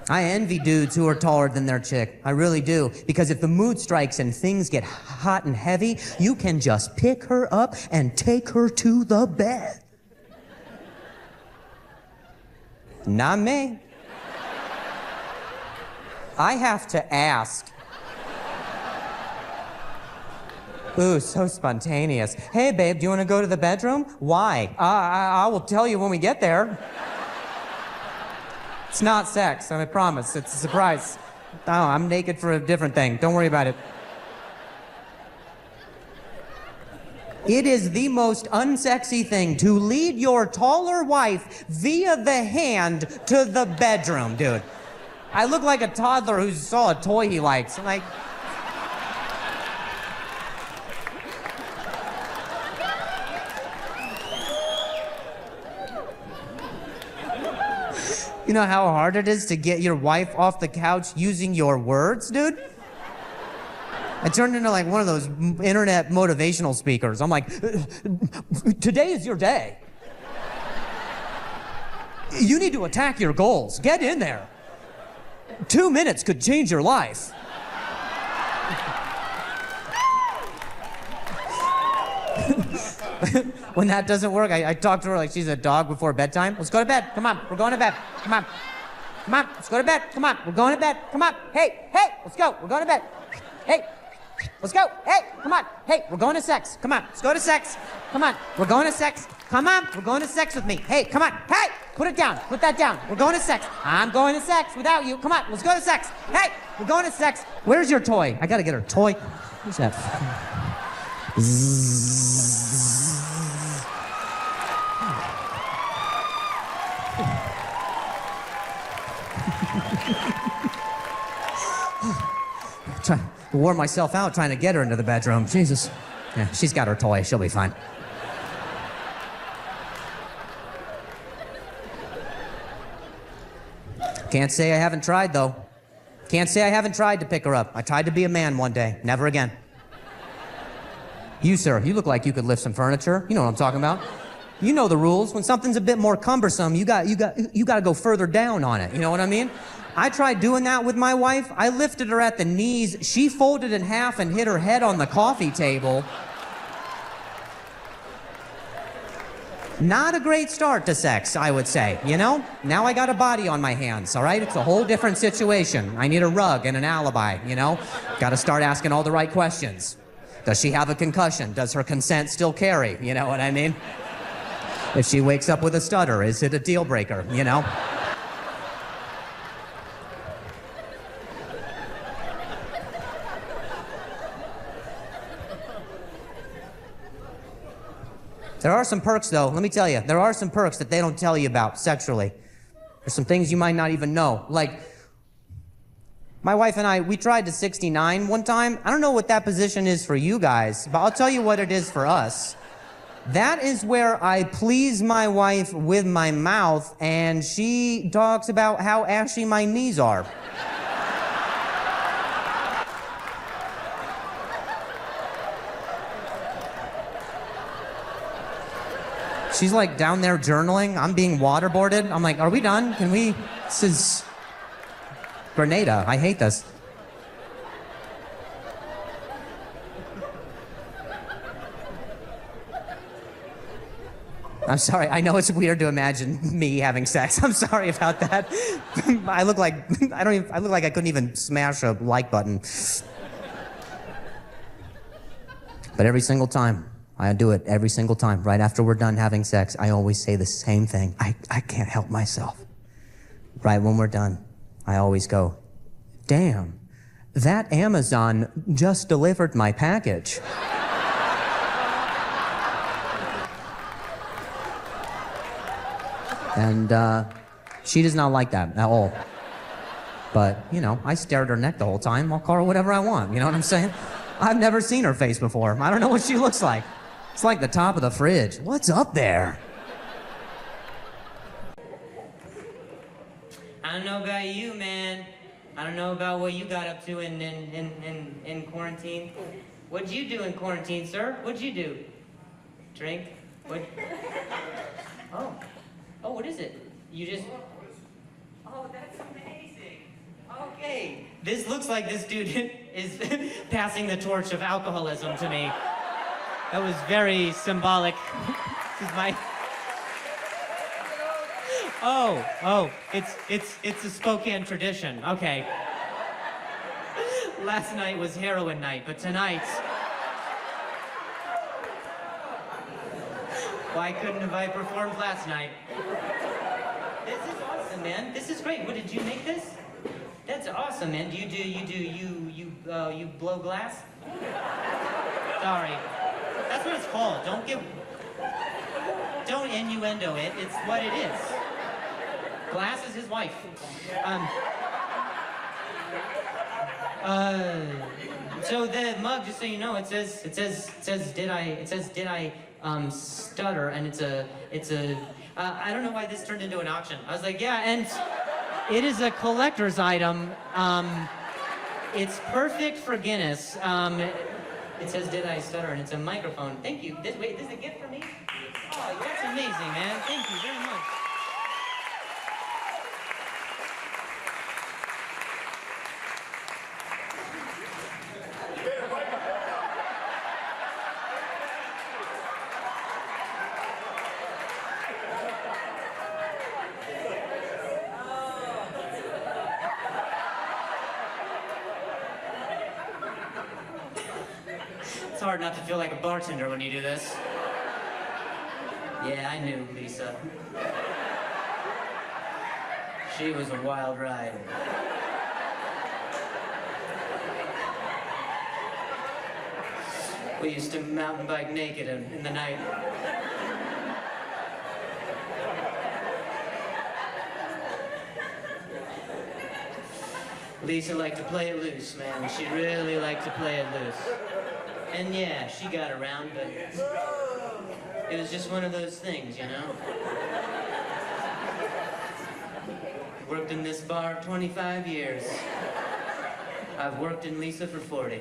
I envy dudes who are taller than their chick. I really do. Because if the mood strikes and things get hot and heavy, you can just pick her up and take her to the bed. Not me. I have to ask. Ooh, so spontaneous. Hey, babe, do you want to go to the bedroom? Why? I will tell you when we get there. It's not sex, I promise. It's a surprise. Oh, I'm naked for a different thing. Don't worry about it. It is the most unsexy thing to lead your taller wife via the hand to the bedroom, dude. I look like a toddler who saw a toy he likes. I'm like... You know how hard it is to get your wife off the couch using your words, dude? I turned into like one of those internet motivational speakers. I'm like, today is your day. You need to attack your goals. Get in there. 2 minutes could change your life. When that doesn't work, I talk to her like she's a dog before bedtime. Let's go to bed. Come on, we're going to bed. Come on. Come on, let's go to bed. Come on, we're going to bed. Come on. Hey, let's go. We're going to bed. Hey, let's go. Hey, come on. Hey, we're going to sex. Come on, let's go to sex. Come on, we're going to sex. Come on, we're going to sex with me. Hey, come on. Hey, put it down. Put that down. We're going to sex. I'm going to sex without you. Come on, let's go to sex. Hey, we're going to sex. Where's your toy? I gotta get her toy. Where's that? Wore myself out trying to get her into the bedroom. Jesus. Yeah, she's got her toy. She'll be fine. Can't say I haven't tried, though. Can't say I haven't tried to pick her up. I tried to be a man one day. Never again. You, sir, you look like you could lift some furniture. You know what I'm talking about. You know the rules. When something's a bit more cumbersome, you got to go further down on it. You know what I mean? I tried doing that with my wife. I lifted her at the knees. She folded in half and hit her head on the coffee table. Not a great start to sex, I would say, you know? Now I got a body on my hands, all right? It's a whole different situation. I need a rug and an alibi, you know? Got to start asking all the right questions. Does she have a concussion? Does her consent still carry? You know what I mean? If she wakes up with a stutter, is it a deal breaker, you know? There are some perks, though. Let me tell you, there are some perks that they don't tell you about sexually. There's some things you might not even know. Like, my wife and I, we tried to 69 one time. I don't know what that position is for you guys, but I'll tell you what it is for us. That is where I please my wife with my mouth, and she talks about how ashy my knees are. She's like down there journaling. I'm being waterboarded. I'm like, are we done? Can we? This is Grenada. I hate this. I'm sorry. I know it's weird to imagine me having sex. I'm sorry about that. I look like I look like I couldn't even smash a like button. But every single time, I do it every single time. Right after we're done having sex, I always say the same thing. I can't help myself. Right when we're done, I always go, damn, that Amazon just delivered my package. And she does not like that at all. But, you know, I stare at her neck the whole time. I'll call her whatever I want. You know what I'm saying? I've never seen her face before. I don't know what she looks like. It's like the top of the fridge. What's up there? I don't know about you, man. I don't know about what you got up to in quarantine. What'd you do in quarantine, sir? What'd you do? Drink? What? Oh, what is it? You just... Oh, that's amazing. Okay. This looks like this dude is passing the torch of alcoholism to me. That was very symbolic. This is my... Oh, it's a Spokane tradition. Okay. Last night was heroin night, but tonight... Why couldn't have I performed last night? This is awesome, man. This is great. What, did you make this? That's awesome, man. You blow glass? Sorry. That's what it's called. Don't innuendo it. It's what it is. Glass is his wife. So the mug, just so you know, it says did I stutter, and it's a I don't know why this turned into an auction. I was like, yeah, and it is a collector's item. It's perfect for Guinness. It says did I stutter, and it's a microphone. Thank you. This is a gift for me? Oh, that's amazing, man. Thank you very much. It's hard not to feel like a bartender when you do this. Yeah, I knew Lisa. She was a wild ride. We used to mountain bike naked in the night. Lisa liked to play it loose, man. She really liked to play it loose. And yeah, she got around, but it was just one of those things, you know? Worked in this bar 25 years. I've worked in Lisa for 40.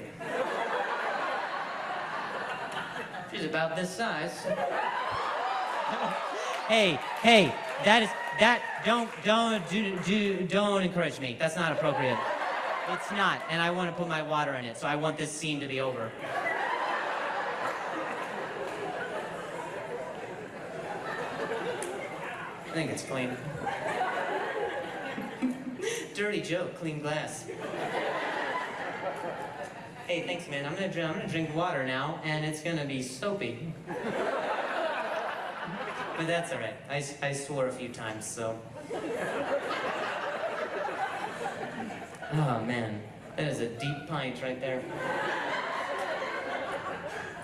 She's about this size. Hey, don't encourage me. That's not appropriate. It's not, and I want to put my water in it, so I want this scene to be over. I think it's clean. Dirty joke, clean glass. Hey, thanks, man. I'm gonna drink water now, and it's gonna be soapy. But that's all right. I swore a few times, so. Oh man, that is a deep pint right there.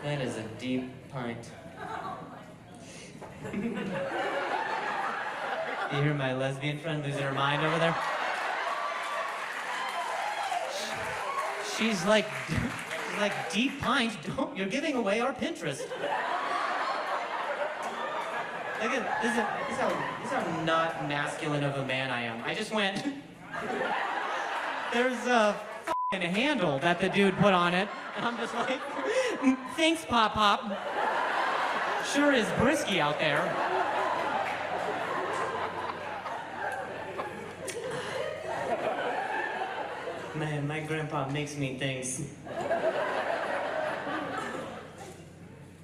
That is a deep pint. You hear my lesbian friend losing her mind over there? She's like, deep pint, you're giving away our Pinterest. Look at, this is how not masculine of a man I am. I just went, there's a f***ing handle that the dude put on it, and I'm just like, thanks, Pop Pop. Sure is brisky out there. Man, my grandpa makes me things.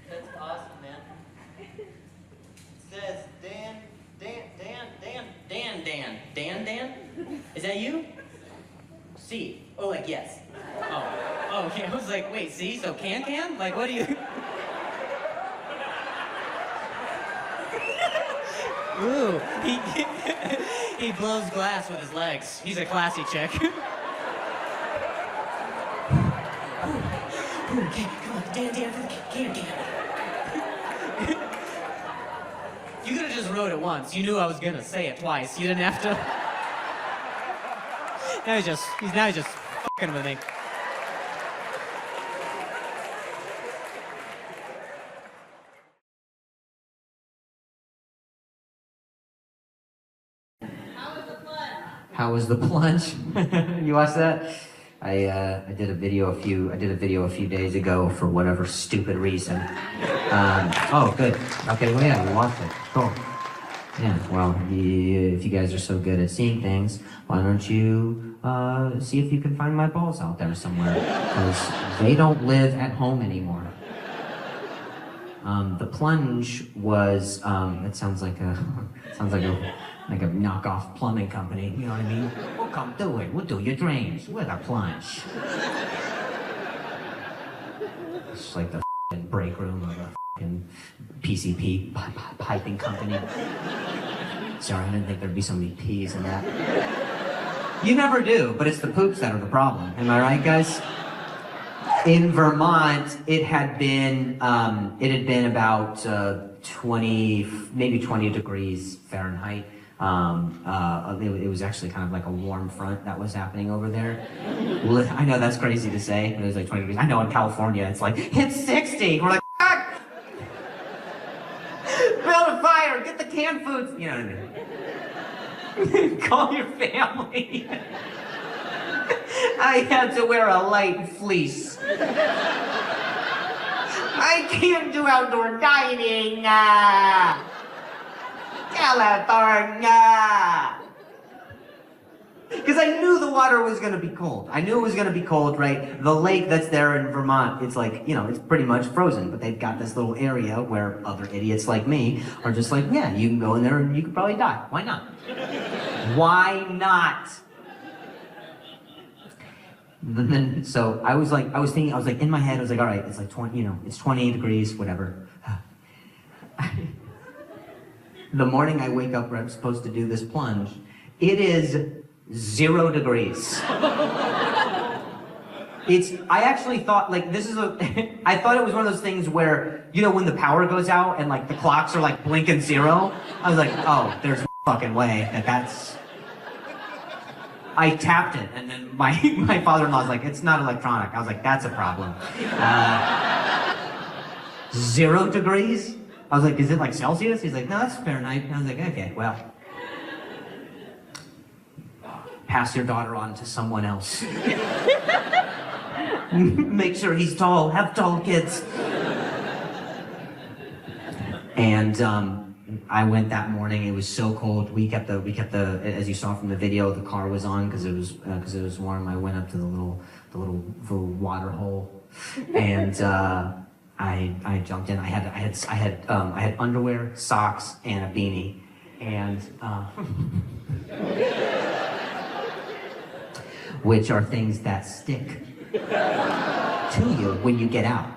That's awesome, man. It says Dan? Is that you? C. Oh, like yes. Oh, okay. I was like, wait, C? So can? Like, what do you? Ooh, he blows glass with his legs. He's a classy chick. Okay, come on, Dan. You could have just wrote it once. You knew I was gonna say it twice. You didn't have to. Now he's just fucking with me. How was the plunge? You watched that? I did a video a few days ago for whatever stupid reason. Oh, good. Okay, well, yeah, you watched it. Cool. Yeah, well, if you guys are so good at seeing things, why don't you see if you can find my balls out there somewhere? Because they don't live at home anymore. The plunge was, it sounds like a knockoff plumbing company, you know what I mean? We'll come do it, we'll do your drains with a plunge. It's like the break room of a PCP piping company. Sorry, I didn't think there'd be so many P's in that. You never do, but it's the poops that are the problem. Am I right, guys? In Vermont, it had been about 20, maybe 20 degrees Fahrenheit. It was actually kind of like a warm front that was happening over there. I know that's crazy to say, but it was like 20 degrees. I know in California, it's like, it's 60. We're like, fuck! Build a fire, get the canned foods. You know what I mean? Call your family. I had to wear a light fleece. I can't do outdoor dining. California. Because I knew the water was going to be cold. I knew it was going to be cold, right? The lake that's there in Vermont, it's like, you know, it's pretty much frozen. But they've got this little area where other idiots like me are just like, yeah, you can go in there and you could probably die. Why not? Why not? And then, so I was like in my head, I was like, all right, it's like 20, you know, it's 28 degrees, whatever. The morning I wake up where I'm supposed to do this plunge, it is 0 degrees. I actually thought, like, I thought it was one of those things where, you know, when the power goes out and, like, the clocks are, like, blinking 0, I was like, oh, there's no fucking way that's... I tapped it, and then my father-in-law was like, it's not electronic. I was like, that's a problem. 0 degrees? I was like, is it like Celsius? He's like, no, that's Fahrenheit. I was like, okay, well. Pass your daughter on to someone else. Make sure he's tall. Have tall kids. And I went that morning. It was so cold. We kept the as you saw from the video, the car was on because it was warm. I went up to the little water hole, and I jumped in. I had underwear, socks, and a beanie, and which are things that stick to you when you get out.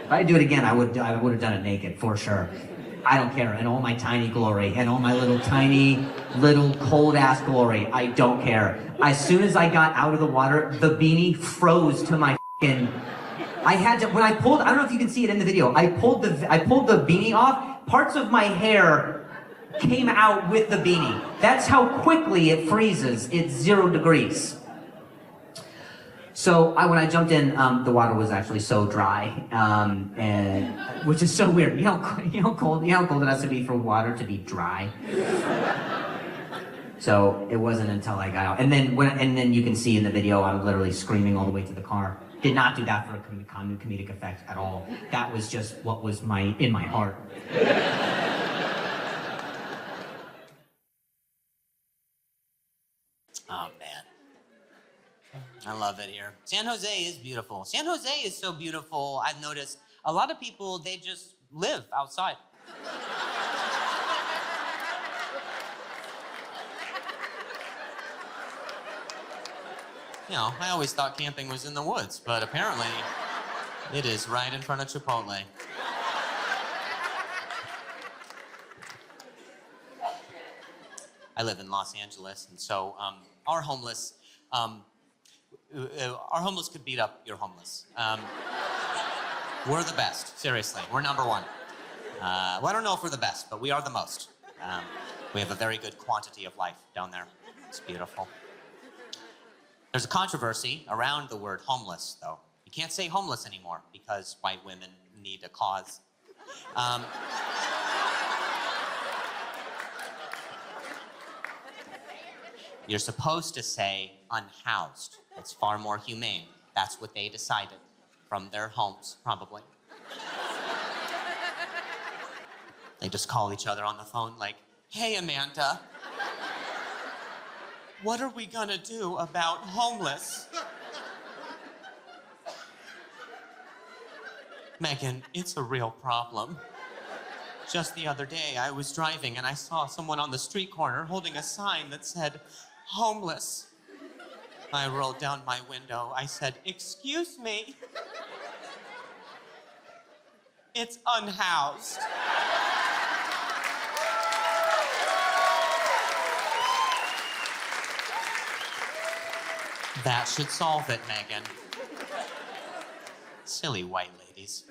If I do it again, I would have done it naked for sure. I don't care, in all my tiny glory, and all my little tiny, little cold-ass glory, I don't care. As soon as I got out of the water, the beanie froze to my f***ing... I had to, when I pulled, I don't know if you can see it in the video, I pulled the beanie off, parts of my hair came out with the beanie. That's how quickly it freezes. It's 0 degrees. So when I jumped in, the water was actually so dry, and which is so weird. You know how cold it has to be for water to be dry. So it wasn't until I got out, and then you can see in the video I'm literally screaming all the way to the car. Did not do that for a comedic effect at all. That was just what was in my heart. Oh, man. I love it here. San Jose is beautiful. San Jose is so beautiful, I've noticed a lot of people, they just live outside. You know, I always thought camping was in the woods, but apparently it is right in front of Chipotle. I live in Los Angeles, and so our homeless could beat up your homeless. We're the best, seriously. We're number one. Well, I don't know if we're the best, but we are the most. We have a very good quantity of life down there. It's beautiful. There's a controversy around the word homeless, though. You can't say homeless anymore because white women need a cause. You're supposed to say unhoused. It's far more humane. That's what they decided from their homes, probably. They just call each other on the phone like, hey, Amanda, what are we gonna do about homeless? Megan, it's a real problem. Just the other day, I was driving and I saw someone on the street corner holding a sign that said, homeless. I rolled down my window. I said, excuse me. It's unhoused. That should solve it, Megan. Silly white ladies.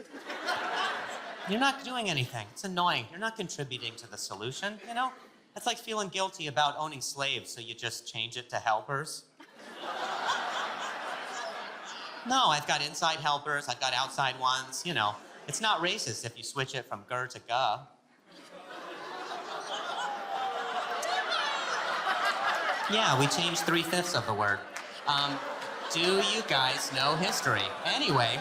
You're not doing anything. It's annoying. You're not contributing to the solution, you know? It's like feeling guilty about owning slaves, so you just change it to helpers. No, I've got inside helpers, I've got outside ones, you know. It's not racist if you switch it from ger to guh. Yeah, we changed 3/5 of the word. Do you guys know history? Anyway,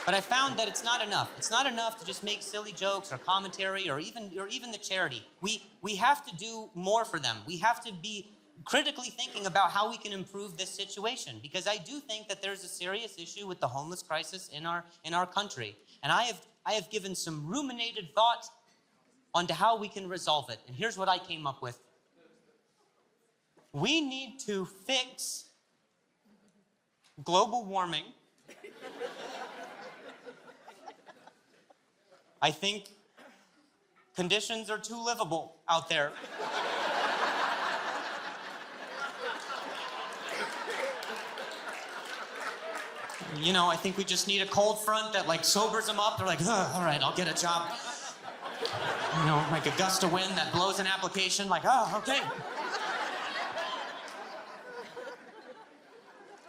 but I found that it's not enough. It's not enough to just make silly jokes or commentary or even the charity. We have to do more for them. We have to be critically thinking about how we can improve this situation, because I do think that there's a serious issue with the homeless crisis in our country. And I have given some ruminated thought onto how we can resolve it. And here's what I came up with. We need to fix global warming. I think conditions are too livable out there. You know, I think we just need a cold front that like sobers them up. They're like, all right, I'll get a job. You know, like a gust of wind that blows an application, like, oh, okay.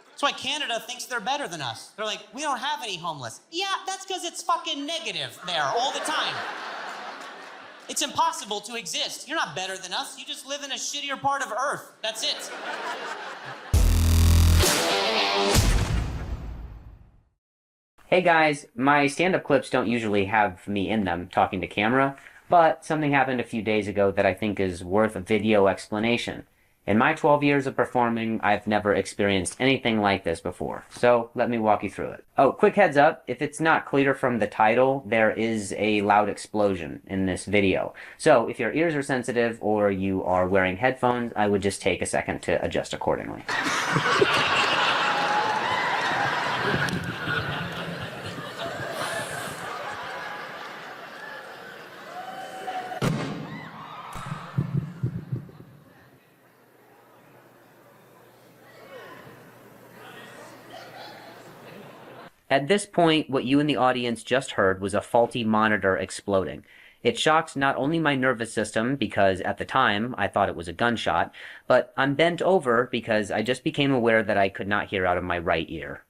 That's why Canada thinks they're better than us. They're like, we don't have any homeless. Yeah, that's because it's fucking negative there all the time. It's impossible to exist. You're not better than us. You just live in a shittier part of Earth. That's it. Hey guys, my stand-up clips don't usually have me in them talking to camera, but something happened a few days ago that I think is worth a video explanation. In my 12 years of performing, I've never experienced anything like this before, so let me walk you through it. Oh, quick heads up, if it's not clear from the title, there is a loud explosion in this video. So if your ears are sensitive or you are wearing headphones, I would just take a second to adjust accordingly. At this point, what you in the audience just heard was a faulty monitor exploding. It shocked not only my nervous system, because at the time I thought it was a gunshot, but I'm bent over because I just became aware that I could not hear out of my right ear.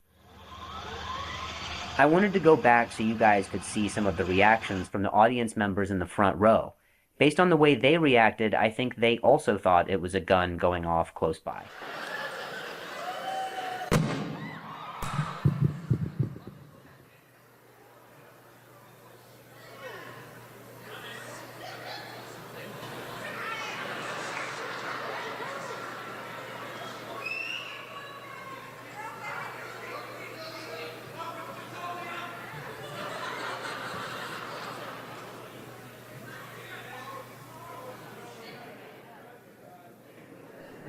I wanted to go back so you guys could see some of the reactions from the audience members in the front row. Based on the way they reacted, I think they also thought it was a gun going off close by.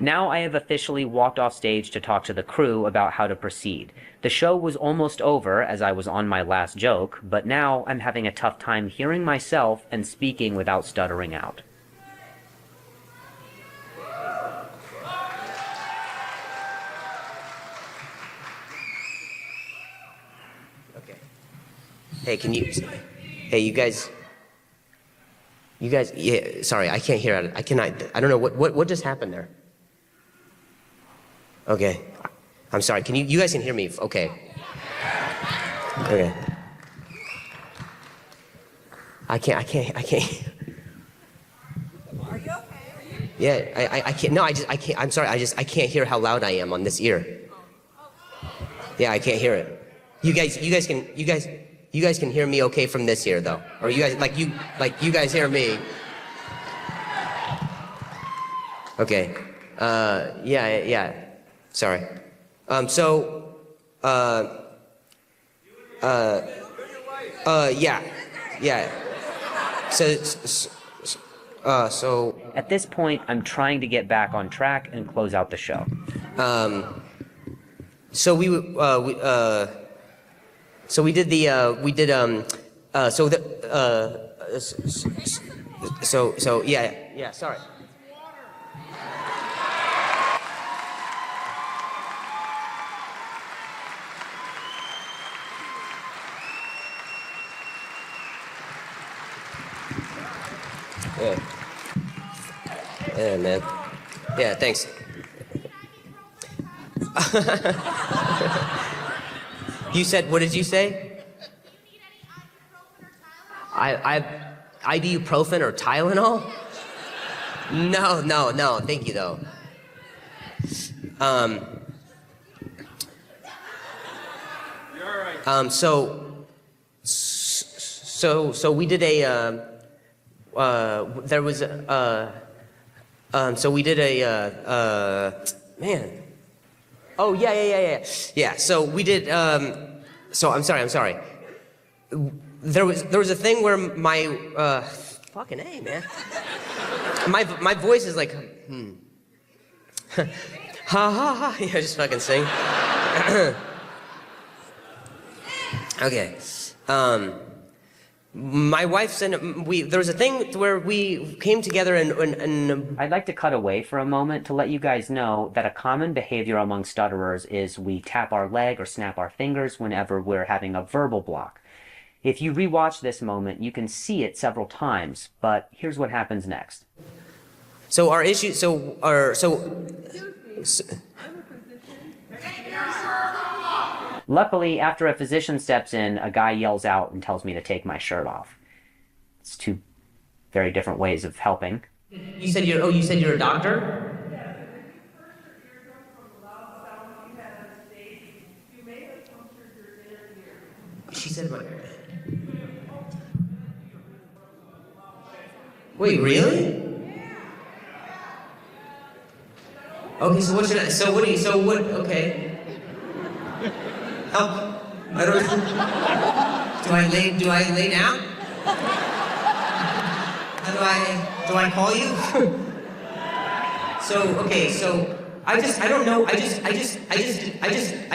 Now I have officially walked off stage to talk to the crew about how to proceed. The show was almost over as I was on my last joke, but now I'm having a tough time hearing myself and speaking without stuttering out. Okay. Hey, you guys, yeah, sorry, I can't hear it. I don't know, what just happened there? Okay, I'm sorry, you guys can hear me, okay. Okay. I can't. Are you okay? Yeah, I can't, no, I can't, I'm sorry, I can't hear how loud I am on this ear. Yeah, I can't hear it. You guys can hear me okay from this ear though? Or you guys hear me? Okay, yeah. Sorry. Yeah. So. At this point, I'm trying to get back on track and close out the show. Yeah, sorry. Yeah. Yeah, man. Yeah, thanks. You said, what did you say? Ibuprofen or Tylenol? No, thank you though. So we did a, there was so we did a, man. Oh, yeah, so we did, so I'm sorry. There was a thing where my, fucking A, man. My voice is like, ha ha ha, yeah, just fucking sing. Okay, my wife said there was a thing where we came together and I'd like to cut away for a moment to let you guys know that a common behavior among stutterers is we tap our leg or snap our fingers whenever we're having a verbal block. If you rewatch this moment, you can see it several times, but here's what happens next. So our issue, Luckily, after a physician steps in, a guy yells out and tells me to take my shirt off. It's two very different ways of helping. You said you're a doctor? She said my... Wait, really? Okay, okay. Help. I don't... Do I lay down? Do I call you? I don't know, I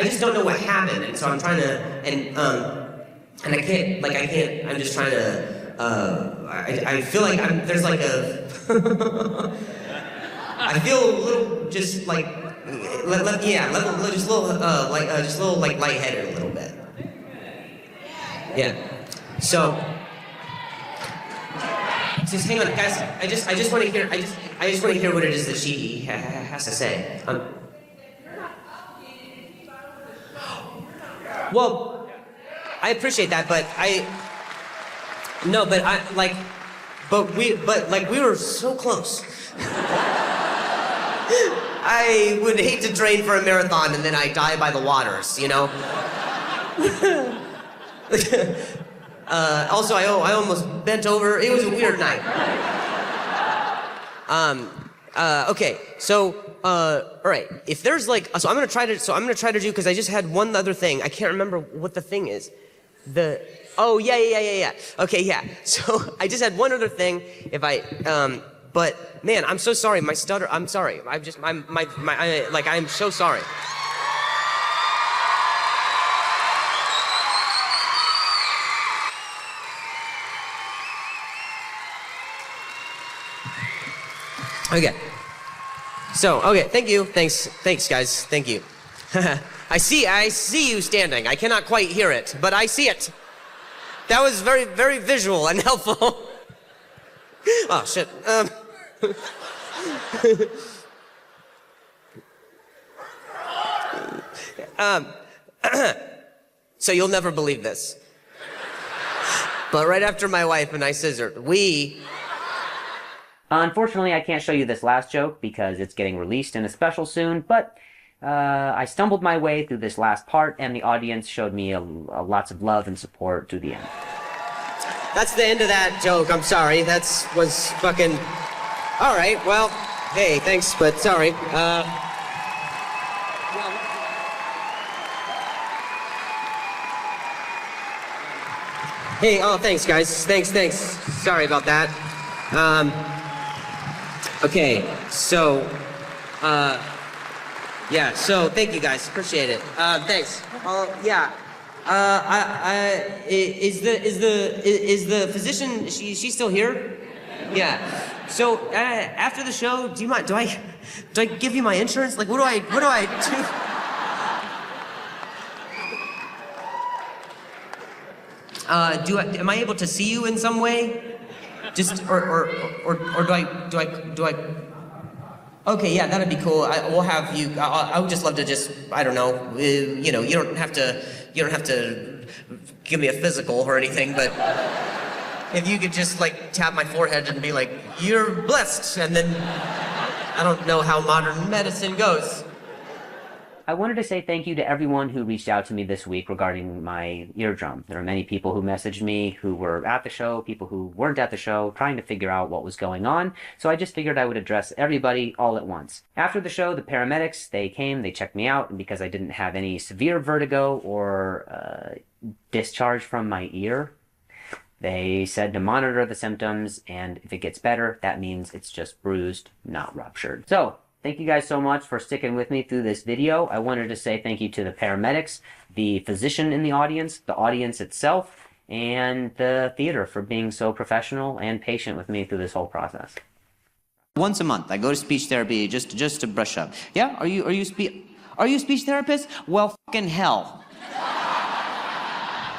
just don't know what happened, and so I'm trying to, and I can't, I'm just trying to, I feel like there's like a, I feel a little, just like, just a little lightheaded a little bit. Yeah. So, just hang on, guys. I just want to hear. I just want to hear what it is that she has to say. Well, I appreciate that, but we were so close. I would hate to train for a marathon and then I die by the waters, you know? Also, I almost bent over. It was a weird night. Okay, so, all right. If there's I'm gonna try to do, because I just had one other thing. I can't remember what the thing is. Oh, yeah. Okay, yeah. So, I just had one other thing. But, man, I'm so sorry. My stutter, I'm sorry. I'm so sorry. Okay. So, okay, thank you. Thanks, guys. Thank you. I see you standing. I cannot quite hear it, but I see it. That was very, very visual and helpful. Oh, shit. So you'll never believe this. But right after my wife and I scissored, Unfortunately, I can't show you this last joke because it's getting released in a special soon, but I stumbled my way through this last part, and the audience showed me lots of love and support to the end. That's the end of that joke. I'm sorry. That was fucking... All right, well, hey, thanks, but sorry. Hey, oh, thanks, guys. Thanks. Sorry about that. Okay, so, yeah, so thank you guys. Appreciate it. Thanks. Yeah. Is the physician, she's still here? Yeah. So, after the show, do you mind, do I give you my insurance? Like, what do I do? Am I able to see you in some way? Just or do I? Okay, yeah, that'd be cool. We'll have you. I would just love to just, I don't know. You know, you don't have to give me a physical or anything, but if you could just like tap my forehead and be like, "You're blessed," and then I don't know how modern medicine goes. I wanted to say thank you to everyone who reached out to me this week regarding my eardrum. There are many people who messaged me who were at the show, people who weren't at the show, trying to figure out what was going on. So I just figured I would address everybody all at once. After the show, the paramedics, they came, they checked me out, and because I didn't have any severe vertigo or discharge from my ear, they said to monitor the symptoms, and if it gets better, that means it's just bruised, not ruptured. So, thank you guys so much for sticking with me through this video. I wanted to say thank you to the paramedics, the physician in the audience itself, and the theater for being so professional and patient with me through this whole process. Once a month, I go to speech therapy just to brush up. Yeah, are you a speech therapist? Well, fucking hell.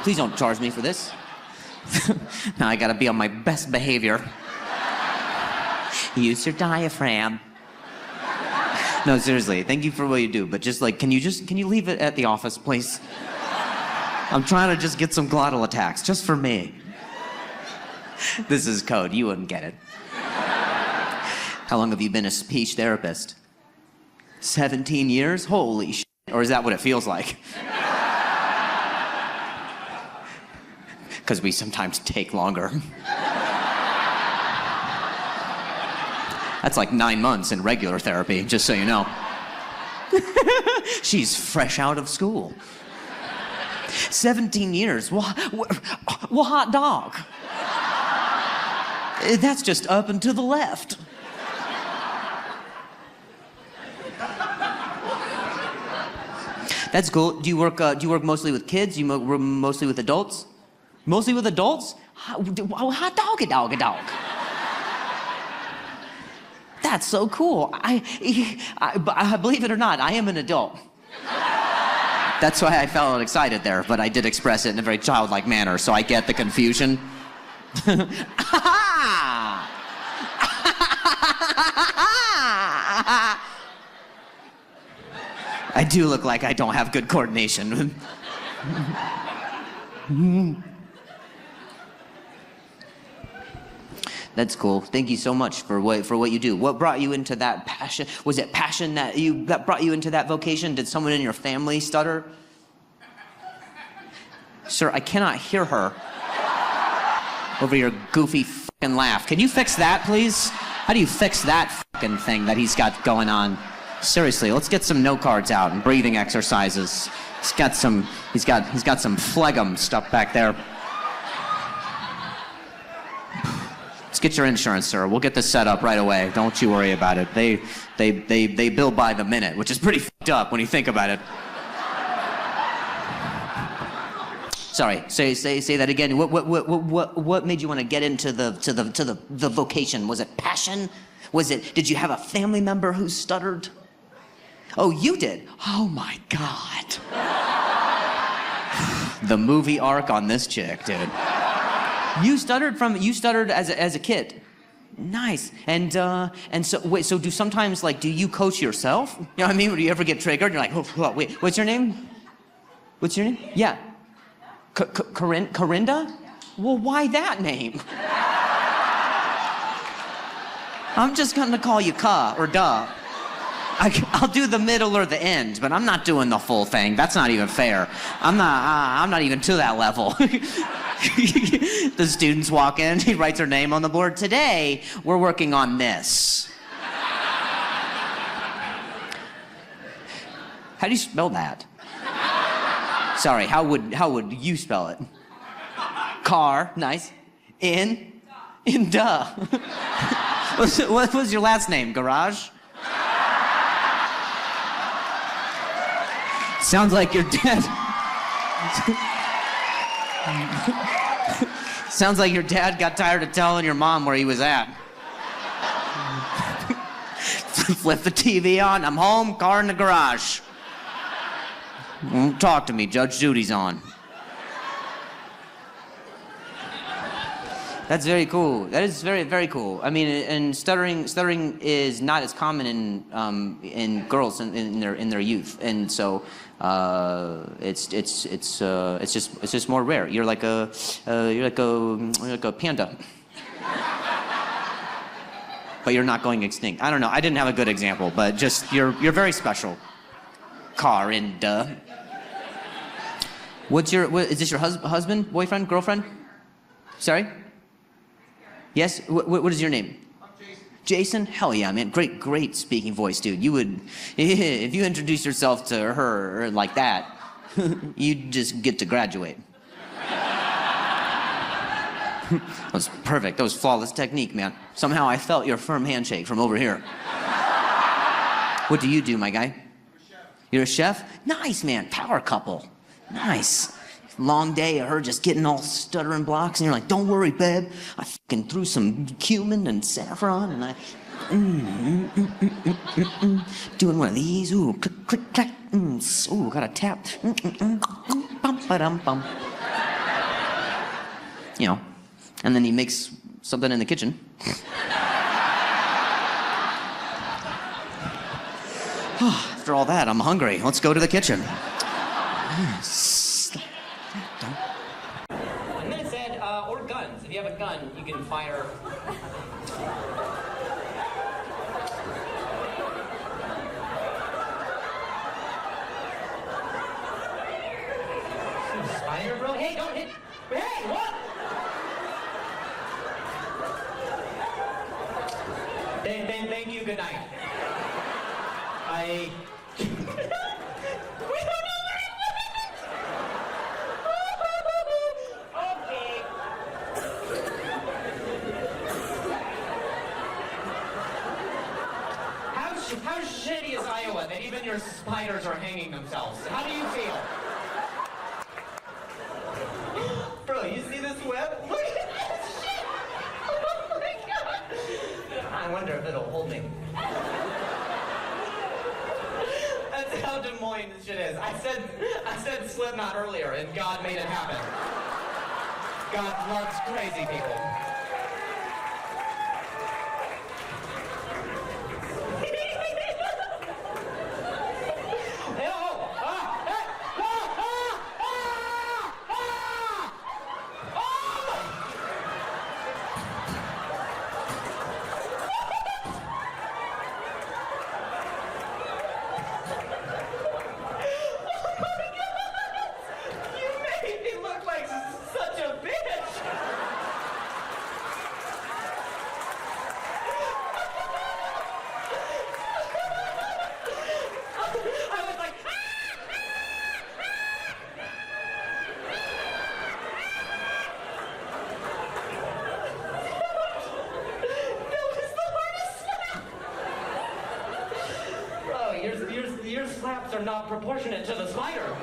Please don't charge me for this. Now I gotta be on my best behavior. Use your diaphragm. No, seriously, thank you for what you do, but just like, can you leave it at the office, please? I'm trying to just get some glottal attacks, just for me. This is code, you wouldn't get it. How long have you been a speech therapist? 17 years? Holy shit. Or is that what it feels like? Because we sometimes take longer. That's like 9 months in regular therapy, just so you know. She's fresh out of school. 17 years. Well, hot dog. That's just up and to the left. That's cool. Do you work mostly with kids? You work mostly with adults? Mostly with adults? Hot dog, a dog, a dog. That's so cool. I believe it or not, I am an adult. That's why I felt excited there, but I did express it in a very childlike manner, so I get the confusion. I do look like I don't have good coordination. That's cool. Thank you so much for what you do. What brought you into that passion? Was it passion that brought you into that vocation? Did someone in your family stutter? Sir, I cannot hear her over your goofy fucking laugh. Can you fix that, please? How do you fix that fucking thing that he's got going on? Seriously, let's get some note cards out and breathing exercises. He's got some phlegm stuff back there. Let's get your insurance, sir. We'll get this set up right away. Don't you worry about it. They bill by the minute, which is pretty fucked up when you think about it. Sorry. Say that again. What made you want to get into the vocation? Was it passion? Did you have a family member who stuttered? Oh, you did? Oh my God. The movie arc on this chick, dude. You stuttered as a kid. Nice. And so wait, so do sometimes do you coach yourself? You know what I mean? Do you ever get triggered? You're like, oh, wait, what's your name? What's your name? Yeah. Corinda? Well, why that name? I'm just gonna call you Ka or Duh. I'll do the middle or the end, but I'm not doing the full thing. That's not even fair. I'm not even to that level. The students walk in, he writes her name on the board. Today, we're working on this. How do you spell that? Sorry, how would you spell it? Car, nice. In duh. What was your last name? Garage? Sounds like your dad. Sounds like your dad got tired of telling your mom where he was at. Flip the TV on. I'm home, car in the garage. Don't talk to me. Judge Judy's on. That's very cool. That is very, very cool. I mean, and stuttering is not as common in girls in their youth, and so it's just more rare. You're like a panda, but you're not going extinct. I don't know. I didn't have a good example, but just you're very special. Carinda. Is this your husband, boyfriend, girlfriend? Sorry? Yes? What is your name? I'm Jason. Jason? Hell yeah, man. Great speaking voice, dude. You would, if you introduce yourself to her like that, you'd just get to graduate. That was perfect. That was flawless technique, man. Somehow I felt your firm handshake from over here. What do you do, my guy? I'm a chef. You're a chef? Nice, man. Power couple. Nice. Long day of her just getting all stuttering blocks, and you're like, don't worry, babe. I fucking threw some cumin and saffron, and I doing one of these. Ooh, click, click, clack. Ooh, got a tap. Bum, ba-dum, bum. You know, and then he makes something in the kitchen. After all that, I'm hungry. Let's go to the kitchen. And then it said, or guns. If you have a gun, you can fire. Spider, bro? Hey, don't hit. Hey, what? Thank you. Good night. I. We don't know where it went. Okay. How shitty is Iowa that even your spiders are hanging themselves? How do you feel? Bro, you see this web? Look at this shit! Oh my god! I wonder if it'll hold me. That's how Des Moines this shit is. I said Slipknot earlier, and God made it happen. God loves crazy people. Your slaps are not proportionate to the spider.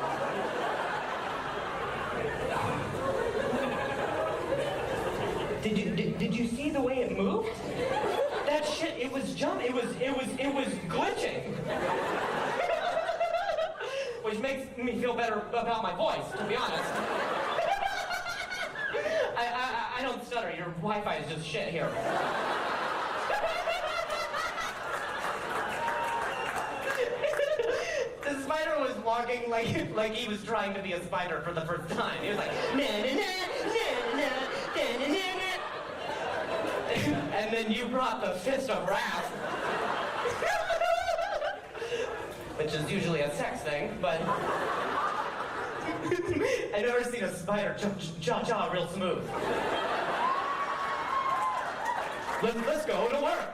Did you see the way it moved? That shit, it was glitching. Which makes me feel better about my voice, to be honest. I don't stutter. Your Wi-Fi is just shit here. The spider was walking like he was trying to be a spider for the first time. He was like, na na na na na na na na. And then you brought the fist of wrath, which is usually a sex thing, but I've never seen a spider jaw real smooth. Let's go to work.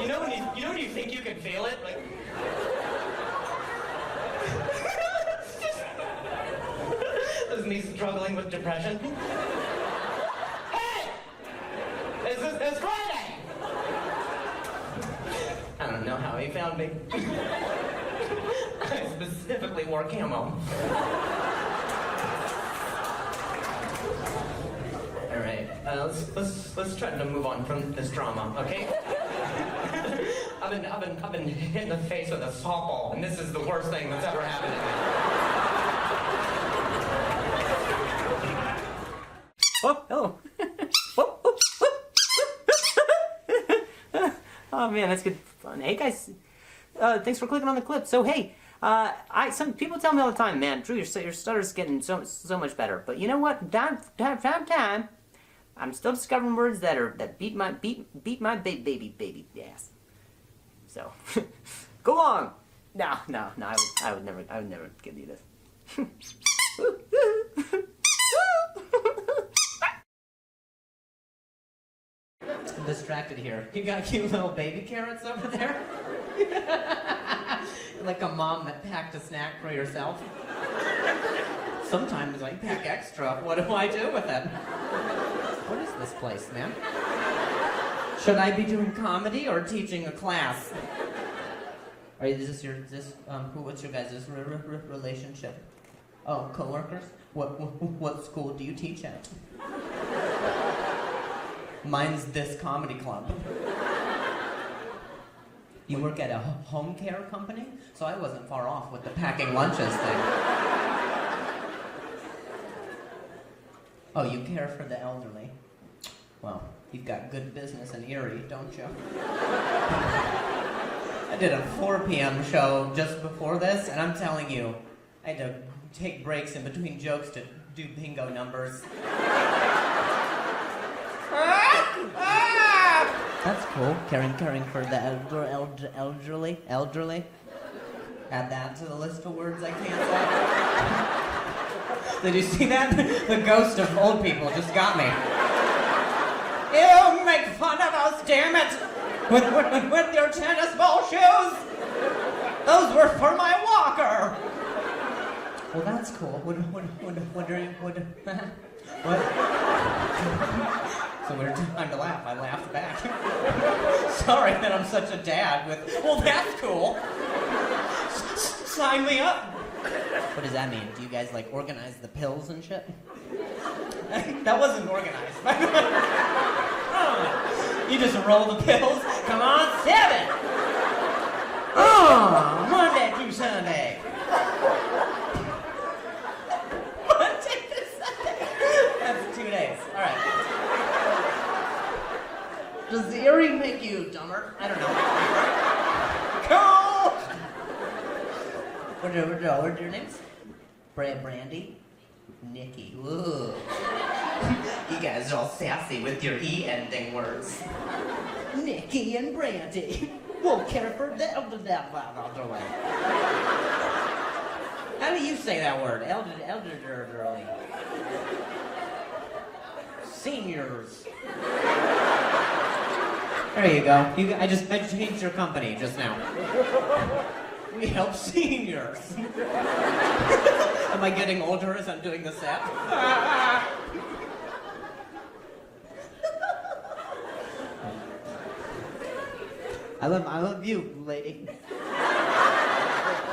You know when you think you can feel it? Like... This is me struggling with depression. Hey! It's Friday! I don't know how he found me. I specifically wore camo. Alright, let's try to move on from this drama, okay? I've been hit in the face with a softball, and this is the worst thing that's ever happened to me. Oh. Oh man, that's good fun. Hey guys, thanks for clicking on the clip. So hey, some people tell me all the time, man, Drew, your stutter's getting so much better. But you know what? Time, I'm still discovering words that beat my baby ass. So go on. No, I would never give you this. I'm distracted here. You got cute little baby carrots over there? Like a mom that packed a snack for yourself. Sometimes I pack extra. What do I do with it? What is this place, man? Should I be doing comedy or teaching a class? What's your guys' relationship? Oh, coworkers? What school do you teach at? Mine's this comedy club. You work at a home care company? So I wasn't far off with the packing lunches thing. Oh, you care for the elderly? Well, you've got good business in Erie, don't you? I did a 4 p.m. show just before this, and I'm telling you, I had to take breaks in between jokes to do bingo numbers. That's cool. Caring for the elderly. Add that to the list of words I can't say. Did you see that? The ghost of old people just got me. You make fun of us, damn it! With your tennis ball shoes! Those were for my walker! Well, that's cool. What? So when it's time to laugh, I laughed back. Sorry that I'm such a dad with, well, that's cool. Sign me up. What does that mean? Do you guys, like, organize the pills and shit? That wasn't organized. You just roll the pills. Come on, 7. Oh, Monday through Sunday. Monday through Sunday. That's 2 days. All right. Does the earring make you dumber? I don't know. Cool! What are your names? Brandy? Nikki. Ooh. You guys are all sassy with your E-ending words. Nikki and Brandy. We'll care for the elderly. How do you say that word? Elderly. Seniors. There you go. I changed your company just now. We help seniors. Am I getting older as I'm doing the set? I love you, lady.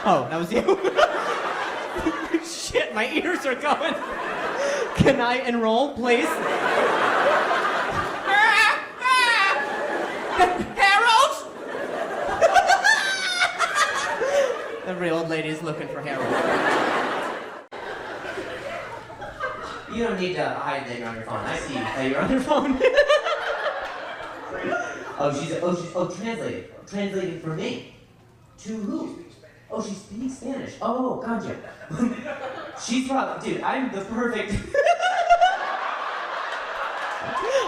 Oh, that was you? Shit, my ears are going. Can I enroll, please? Harold! Every old lady's looking for Harold. You don't need to hide that you're on your phone. I see you. Oh, you're on your phone? Translating for me. To who? Oh, she's speaking Spanish. Oh, gotcha. She's probably, dude, I'm the perfect.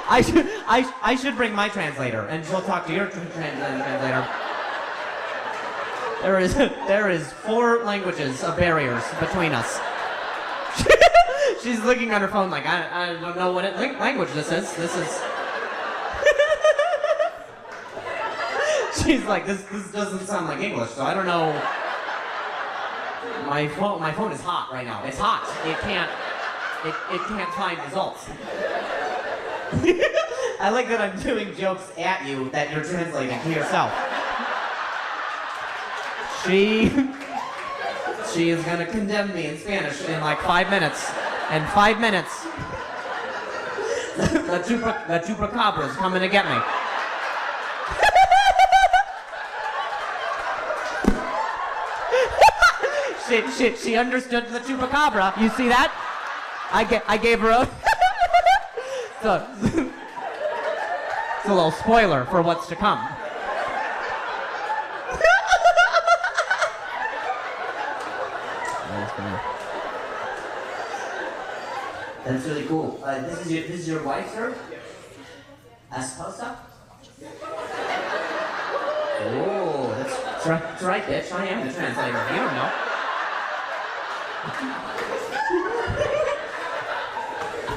I should bring my translator, and she'll talk to your translator. There is 4 languages of barriers between us. She's looking on her phone like, I don't know what language this is. This is. She's like, this doesn't sound like English, so I don't know. My phone is hot right now. It's hot. It can't find results. I like that I'm doing jokes at you that you're translating to yourself. She is gonna condemn me in Spanish in like 5 minutes. In 5 minutes. The chupacabra's coming to get me. She understood the chupacabra. You see that? I gave her a... So, it's a little spoiler for what's to come. That's really cool. This is your wife, sir? Esposa? Oh, that's right, bitch. I am the translator. You don't know.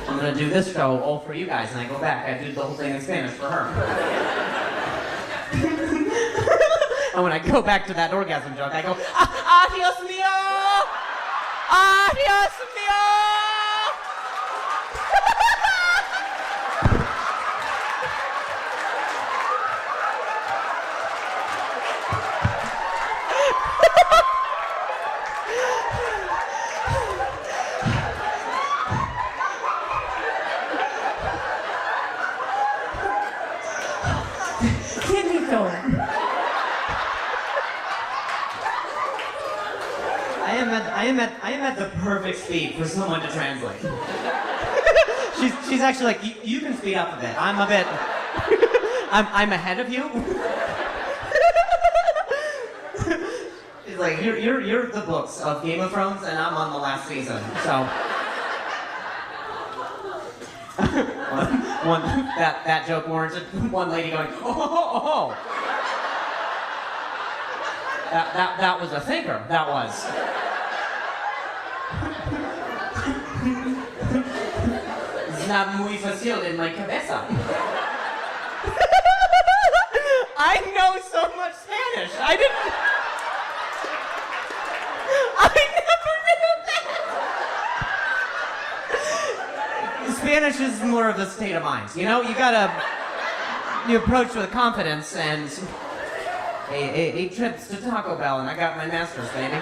I'm gonna do this show all for you guys, and I go back. I do the whole thing in Spanish for her. And when I go back to that orgasm joke, I go, Dios mío! Dios mío! I am at the perfect speed for someone to translate. She's actually like, you can speed up a bit. I'm a bit, I'm ahead of you. She's like, you're the books of Game of Thrones, and I'm on the last season. So, that joke warranted one lady going, oh. That was a thinker. That was. Está muy fácil en mi cabeza. I know so much Spanish. I never knew that. Spanish is more of a state of mind. You know, you approach with confidence and 8 trips to Taco Bell and I got my master's, baby.